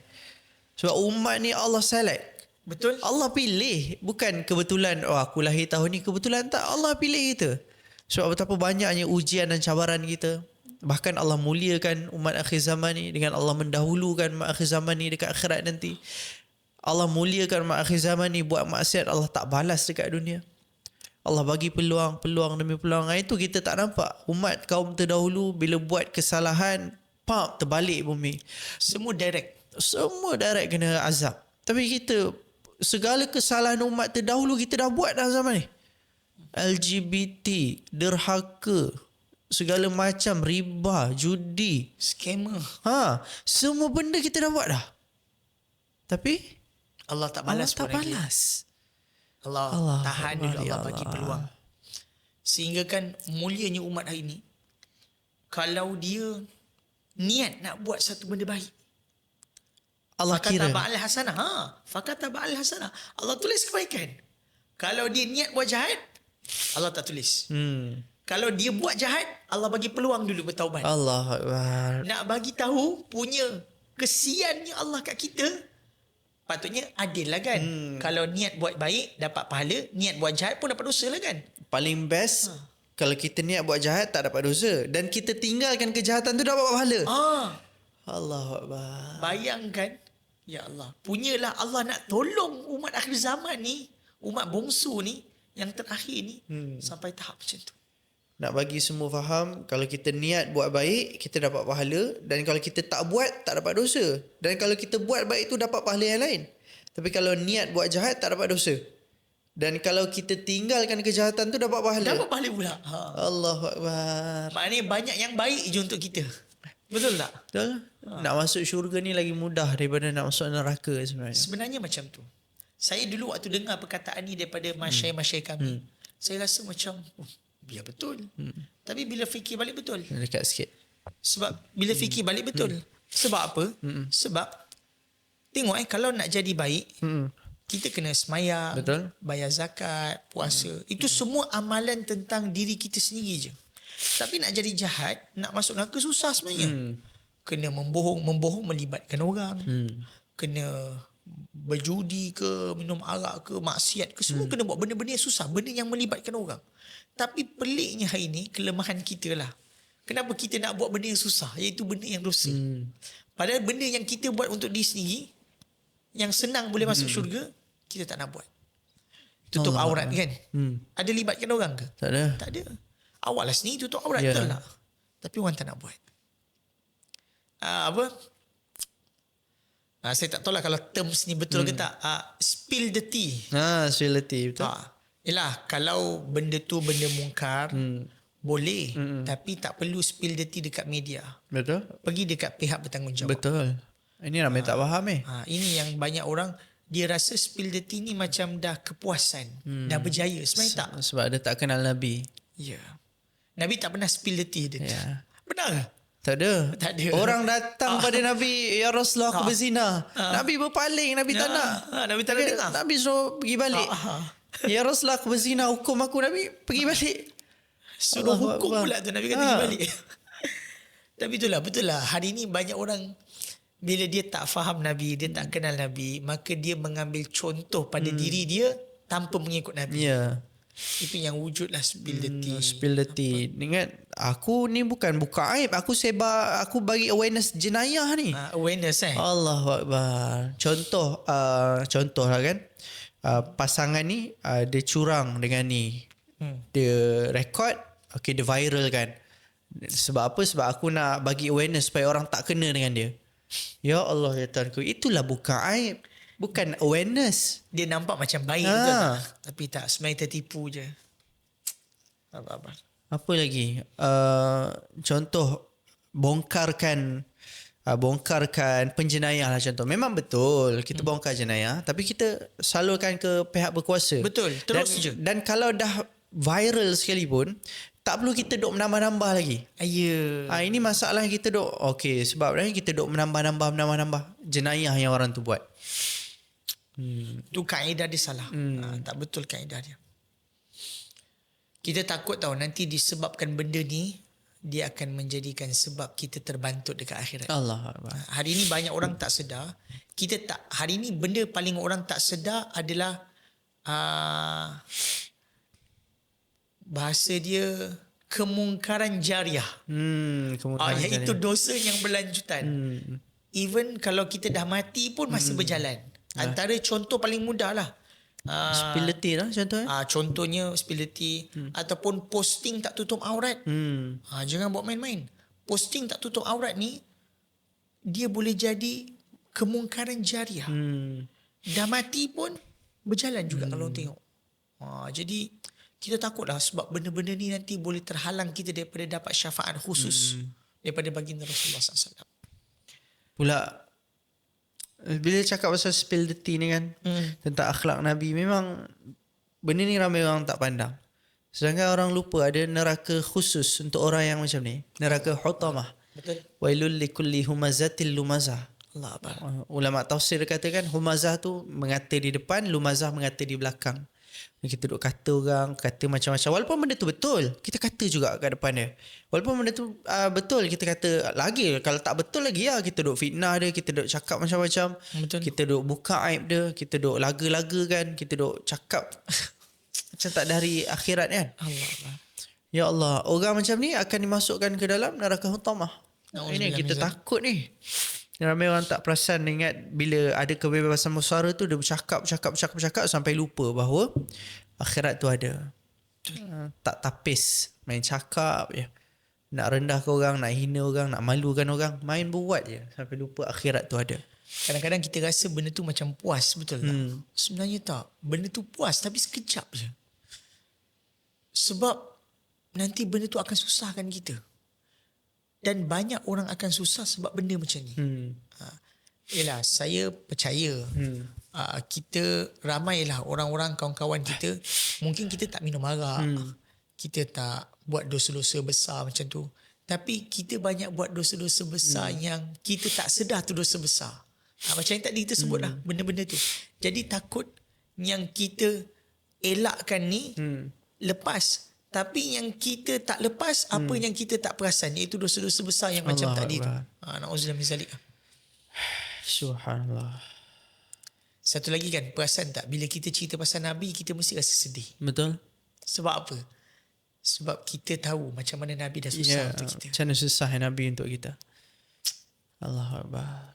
Sebab umat ni Allah select. Betul? Allah pilih. Bukan kebetulan, aku lahir tahun ni kebetulan. Tak, Allah pilih kita. Sebab betapa banyaknya ujian dan cabaran kita. Bahkan Allah muliakan umat akhir zaman ni dengan Allah mendahulukan umat akhir zaman ni dekat akhirat nanti. Allah muliakan umat akhir zaman ni buat maksiat, Allah tak balas dekat dunia. Allah bagi peluang demi peluang. Itu kita tak nampak. Umat kaum terdahulu bila buat kesalahan, terbalik bumi. Semua direct kena azab. Tapi kita, segala kesalahan umat terdahulu kita dah buat dalam zaman ni. LGBT, derhaka, segala macam, riba, judi, scammer. Semua benda kita dah buat dah. Tapi Allah tak balas. Allah tahan dulu, Allah bagi peluang. Sehingga kan mulianya umat hari ni, kalau dia niat nak buat satu benda baik, Allah kira. Fakataba al-hasanah. Allah tulis kebaikan. Kalau dia niat buat jahat, Allah tak tulis. Kalau dia buat jahat, Allah bagi peluang dulu bertaubat. Allah Akbar. Nak bagi tahu punya kesiannya Allah kat kita, patutnya adil lah kan. Kalau niat buat baik dapat pahala, niat buat jahat pun dapat dosa lah kan. Paling best kalau kita niat buat jahat tak dapat dosa, dan kita tinggalkan kejahatan tu dapat pahala. Allahu Akbar. Bayangkan, ya Allah, punyalah Allah nak tolong umat akhir zaman ni, umat bongsu ni, yang terakhir ni, sampai tahap macam tu. Nak bagi semua faham, kalau kita niat buat baik, kita dapat pahala. Dan kalau kita tak buat, tak dapat dosa. Dan kalau kita buat baik tu, dapat pahala yang lain. Tapi kalau niat buat jahat, tak dapat dosa. Dan kalau kita tinggalkan kejahatan tu, dapat pahala. Dapat pahala pula. Allahu Akbar. Maknanya banyak yang baik je untuk kita. Betul tak? Betul. Nak masuk syurga ni lagi mudah daripada nak masuk neraka sebenarnya. Sebenarnya macam tu. Saya dulu waktu dengar perkataan ni daripada masyayikh kami, saya rasa macam, biar betul. Tapi bila fikir balik betul. Dekat sikit. Sebab bila fikir balik betul. Sebab apa? Sebab tengok kalau nak jadi baik, kita kena semayang, betul, bayar zakat, puasa. Itu semua amalan tentang diri kita sendiri je. Tapi nak jadi jahat, nak masuk neraka susah sebenarnya. Kena membohong melibatkan orang. Kena berjudi ke, minum arak ke, maksiat ke, semua kena buat benda-benda yang susah, benda yang melibatkan orang. Tapi peliknya hari ni, kelemahan kita lah. Kenapa kita nak buat benda yang susah, iaitu benda yang dosa. Padahal benda yang kita buat untuk diri sendiri, yang senang boleh masuk syurga, kita tak nak buat. Tutup aurat kan? Ada libatkan orang ke? Tak ada. Tak ada. Awak lah sendiri tutup aurat, betul tak? Tapi orang tak nak buat. Saya tak tahu lah kalau terms ni betul ke tak. Spill the tea. Spill the tea, betul. Yelah, kalau benda tu benda mungkar, boleh. Tapi tak perlu spill the tea dekat media. Betul. Pergi dekat pihak bertanggungjawab. Betul. Ini ramai tak faham Ini yang banyak orang, dia rasa spill the tea ni macam dah kepuasan. Dah berjaya. Sebenarnya tak. Sebab dia tak kenal Nabi. Ya. Nabi tak pernah spill the tea dia. Benar ke? Tak ada. Tak ada. Orang datang pada Nabi, ya Rasulullah, aku berzina. Nabi berpaling, Nabi tak nak. Nabi tak nak dengar. Nabi suruh pergi balik. Ya Rasulullah, aku berzina, hukum aku. Nabi pergi balik. Suruh hukum pula tu, Nabi kata pergi balik. Tapi betul lah. Hari ni banyak orang, bila dia tak faham Nabi, dia tak kenal Nabi, maka dia mengambil contoh pada diri dia tanpa mengikut Nabi. Ya. Itu yang wujud lah spill the tea. Spill the tea. Ingat, aku ni bukan buka aib. Aku sebar, aku bagi awareness jenayah ni. Awareness Allahu Akbar. Contoh lah kan. Pasangan ni dia curang dengan ni. Dia record, okay, dia viral kan. Sebab apa? Sebab aku nak bagi awareness supaya orang tak kena dengan dia. Ya Allah ya Tuhanku, itulah buka aib. Bukan awareness. Dia nampak macam baik betul tak? Tapi tak, sebenarnya tertipu je. Apa-apa. Apa lagi? Contoh bongkarkan penjenayah lah contoh. Memang betul kita bongkar jenayah, tapi kita salurkan ke pihak berkuasa. Betul, terus je. Dan kalau dah viral sekalipun, tak perlu kita duk menambah-nambah lagi. Ini masalah kita duk, okay, sebab kita duk menambah jenayah yang orang tu buat. Tu kaedah dia salah. Tak betul kaedah dia. Kita takut tahu nanti disebabkan benda ni, dia akan menjadikan sebab kita terbantut dekat akhirat. Allah. Hari ni banyak orang tak sedar. Hari ni benda paling orang tak sedar adalah bahasa dia kemungkaran jariah. Iaitu dosa yang berlanjutan. Even kalau kita dah mati pun masih berjalan. Antara contoh paling mudah lah. Spill the tea lah contohnya. Contohnya spill the tea. Ataupun posting tak tutup aurat. Jangan buat main-main. Posting tak tutup aurat ni, dia boleh jadi kemungkaran jariah. Dah mati pun berjalan juga kalau orang tengok. Jadi kita takutlah sebab benda-benda ni nanti boleh terhalang kita daripada dapat syafaat khusus daripada baginda Rasulullah SAW. Pula bila cakap pasal spill the tea ni kan, tentang akhlak Nabi, memang benda ni ramai orang tak pandang. Sedangkan orang lupa ada neraka khusus untuk orang yang macam ni. Neraka hutamah. Betul. Wailul likulli humazatil lumazah. Allah Akbar. Ulama tafsir katakan humazah tu mengata di depan, lumazah mengata di belakang. Kita duk kata orang, kata macam-macam. Walaupun benda tu betul, kita kata juga kat depan dia. Walaupun benda tu betul, kita kata lagi. Kalau tak betul lagi lah, kita duk fitnah dia, kita duk cakap macam-macam. Betul. Kita duk buka aib dia, kita duk laga-laga kan, kita duk cakap macam tak dari akhirat kan. Allah. Ya Allah, orang macam ni akan dimasukkan ke dalam neraka hutamah. Ini kita takut ni. Ramai orang tak perasan, ingat bila ada kebebasan bersuara tu, dia bercakap sampai lupa bahawa akhirat tu ada. Tak tapis, main cakap je. Nak rendahkan orang, nak hina orang, nak malukan orang, main buat je sampai lupa akhirat tu ada. Kadang-kadang kita rasa benda tu macam puas, betul tak? Sebenarnya tak. Benda tu puas tapi sekejap je. Sebab nanti benda tu akan susahkan kita. Dan banyak orang akan susah sebab benda macam ni. Yelah, saya percaya kita ramailah orang-orang kawan-kawan kita, mungkin kita tak minum arak, kita tak buat dosa-dosa besar macam tu, tapi kita banyak buat dosa-dosa besar yang kita tak sedar tu dosa besar. Macam yang tadi kita sebut lah, benda-benda tu. Jadi takut yang kita elakkan ni lepas. Tapi yang kita tak lepas, apa yang kita tak perasan, iaitu dosa-dosa besar yang macam tadi tu. Na'udzubillah min zalik. Subhanallah. Satu lagi kan, perasan tak, bila kita cerita pasal Nabi, kita mesti rasa sedih. Betul. Sebab apa? Sebab kita tahu macam mana Nabi dah susah untuk kita. Macam mana susah Nabi untuk kita. Allahu Akbar.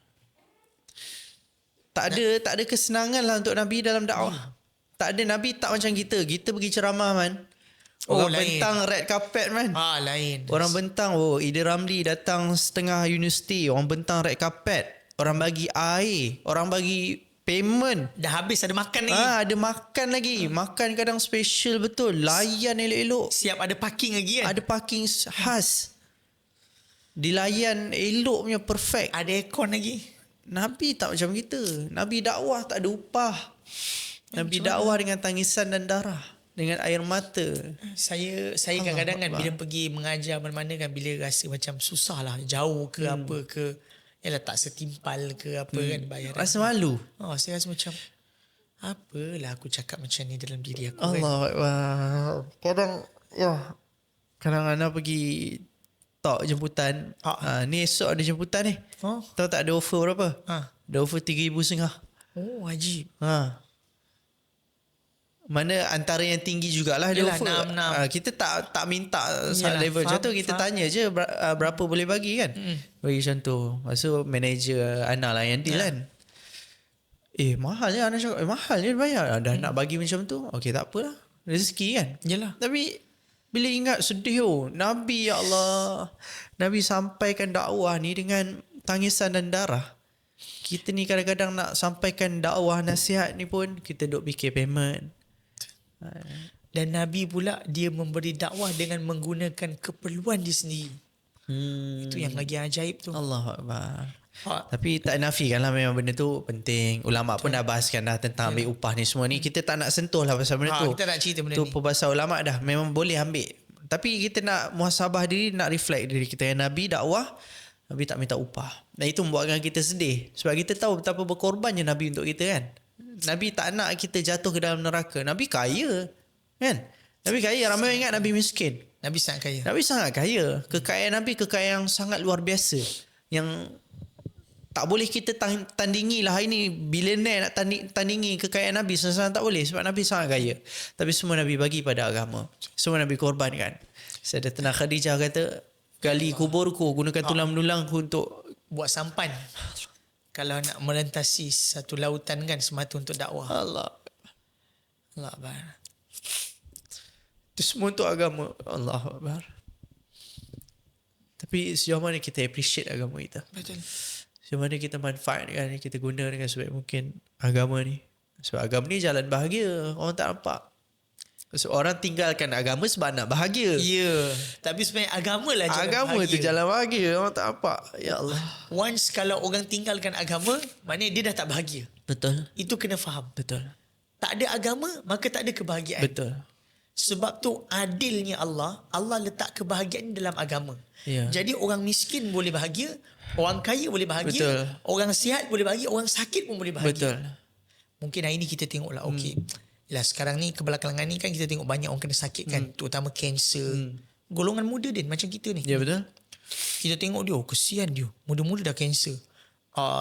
Tak ada kesenangan lah untuk Nabi dalam dakwah. Tak ada. Nabi tak macam kita. Kita pergi ceramah man. Orang bentang red carpet man. Lain. Orang bentang, Ida Ramli datang setengah universiti, orang bentang red carpet. Orang bagi air, orang bagi payment. Dah habis ada makan lagi. Ada makan lagi. Makan kadang special betul. Layan elok-elok. Siap ada parking lagi kan? Ada parking khas. Dilayan elok punya perfect. Ada aircon lagi. Nabi tak macam kita. Nabi dakwah tak ada upah. Nabi dakwah dengan tangisan dan darah, dengan air mata. Saya kadang-kadang kan bila pergi mengajar mana-mana kan, bila rasa macam susah lah, jauh ke apa ke, yalah tak setimpal ke apa kan bayaran. Rasa malu. Saya rasa macam apalah aku cakap macam ni dalam diri aku Allah kan. Kadang-kadang pergi talk jemputan. Ni esok ada jemputan ni. Tahu tak ada offer berapa? Ada offer 3,500. Ajib. mana antara yang tinggi jugalah dia Yelah, offer. 6. Kita tak minta Yelah, level macam tu, faham, kita faham. tanya je berapa boleh bagi kan. Bagi macam tu. Lepas tu manager Ana lah yang deal kan. Mahal je. Ana cakap mahal je bayar. Dah nak bagi macam tu. Okay, tak apalah. Rezeki kan. Yelah. Tapi bila ingat sedih Nabi, ya Allah, Nabi sampaikan dakwah ni dengan tangisan dan darah. Kita ni kadang-kadang nak sampaikan dakwah nasihat ni pun kita duk fikir payment. Dan Nabi pula dia memberi dakwah dengan menggunakan keperluan dia sendiri. Itu yang lagi ajaib tu. Allahu Akbar. Ha, Tapi tak nafikan lah, memang benda tu penting. Ulama pun dah bahaskan dah tentang ambil upah ni semua ni. Kita tak nak sentuh lah pasal benda tu. kita nak cerita benda Tu ni. perbahasan ulama dah. Memang boleh ambil. Tapi kita nak muhasabah diri, nak reflect diri kita. Yang Nabi dakwah, Nabi tak minta upah. Dan itu membuatkan kita sedih. Sebab kita tahu betapa berkorbannya Nabi untuk kita kan. Nabi tak nak kita jatuh ke dalam neraka. Nabi kaya kan. Nabi kaya. Ramai orang ingat Nabi miskin. Nabi sangat kaya. Nabi sangat kaya. Kekayaan Nabi kekayaan yang sangat luar biasa. Yang tak boleh kita tandingi lah. Hari ni billionaire nak tandingi kekayaan Nabi. Senang tak boleh. Sebab Nabi sangat kaya. Tapi semua Nabi bagi pada agama. Semua Nabi korbankan. Sayyidatina Khadijah kata, gali kuburku, gunakan tulang belulangku untuk Buat sampan. Kalau nak melintasi satu lautan kan semata untuk dakwah. Allah. Allah Akbar. Itu semua untuk agama. Allah Akbar. Tapi sejauh mana kita appreciate agama kita? Betul. Sejauh mana kita manfaatkan, kita guna dengan sebaik mungkin agama ni. Sebab agama ni jalan bahagia. Orang tak nampak. So, orang tinggalkan agama sebab nak bahagia. Ya. Tapi sebenarnya agama lah jalan Agama bahagia. tu jalan bahagia. Orang tak nampak. Ya Allah. Once kalau orang tinggalkan agama, maknanya dia dah tak bahagia. Betul. Itu kena faham. Betul. Tak ada agama, maka tak ada kebahagiaan. Betul. Sebab tu adilnya Allah letak kebahagiaan dalam agama. Ya. Jadi orang miskin boleh bahagia, orang kaya boleh bahagia, Betul. orang sihat boleh bahagia, orang sakit pun boleh bahagia. Betul. Mungkin hari ni kita tengoklah, okey. Yalah, sekarang ni kebelakangan ni kan kita tengok banyak orang kena sakit kan, terutama kanser. Golongan muda din macam kita ni. Ya betul. Kita tengok dia, kesian dia. Muda-muda dah kanser.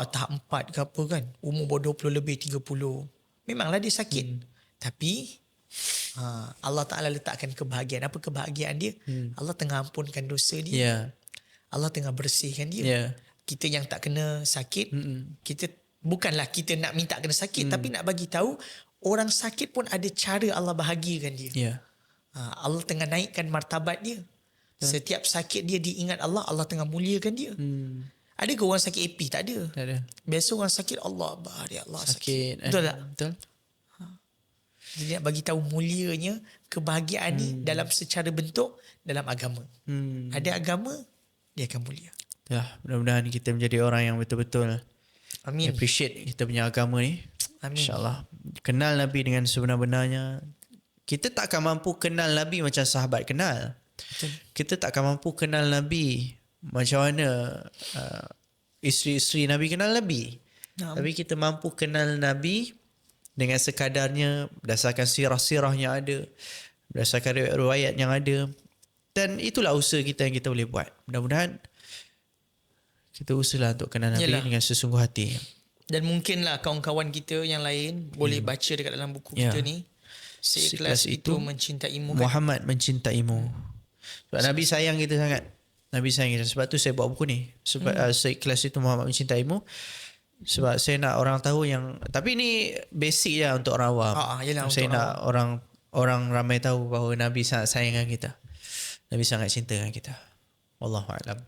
Tahap 4 ke apa kan. Umur baru 20 lebih, 30. Memanglah dia sakit. Tapi Allah Ta'ala letakkan kebahagiaan. Apa kebahagiaan dia? Allah tengah ampunkan dosa dia. Ya. Allah tengah bersihkan dia. Ya. Kita yang tak kena sakit, kita bukanlah kita nak minta kena sakit, tapi nak bagi tahu orang sakit pun ada cara Allah bahagiakan dia. Ya. Allah tengah naikkan martabat dia. Setiap sakit dia diingat Allah, Allah tengah muliakan dia. Ada ke orang sakit AP? Tak ada. Tak ada. Biasa orang sakit Allah, ya Allah sakit. Sakit. Betul tak? Betul. Dia nak bagi tahu mulianya kebahagiaan ni dalam secara bentuk dalam agama. Ada agama, dia akan mulia. Ya, mudah-mudahan kita menjadi orang yang betul-betul Amin. appreciate kita punya agama ni. Amin. InsyaAllah. Kenal Nabi dengan sebenar-benarnya. Kita tak akan mampu kenal Nabi macam sahabat kenal. Betul. Kita tak akan mampu kenal Nabi macam mana isteri-isteri Nabi kenal Nabi. Naam. Tapi kita mampu kenal Nabi dengan sekadarnya, berdasarkan sirah-sirah yang ada, berdasarkan riwayat yang ada. Dan itulah usaha kita yang kita boleh buat. Mudah-mudahan kita usahalah untuk kenal Nabi Yalah. dengan sesungguh hati. Dan mungkinlah kawan-kawan kita yang lain boleh baca dekat dalam buku Ya. kita ni. Seikhlas itu mencintaimu. Kan? Muhammad mencintaimu. Sebab Nabi sayang kita sangat. Nabi sayang kita. Sebab tu saya buat buku ni. Sebab seikhlas itu Muhammad mencintaimu. Sebab saya nak orang tahu yang, tapi ni basic je untuk orang awam. Yelah, Saya untuk nak orang ramai tahu bahawa Nabi sangat sayangkan kita. Nabi sangat cintakan kita. Wallahualam.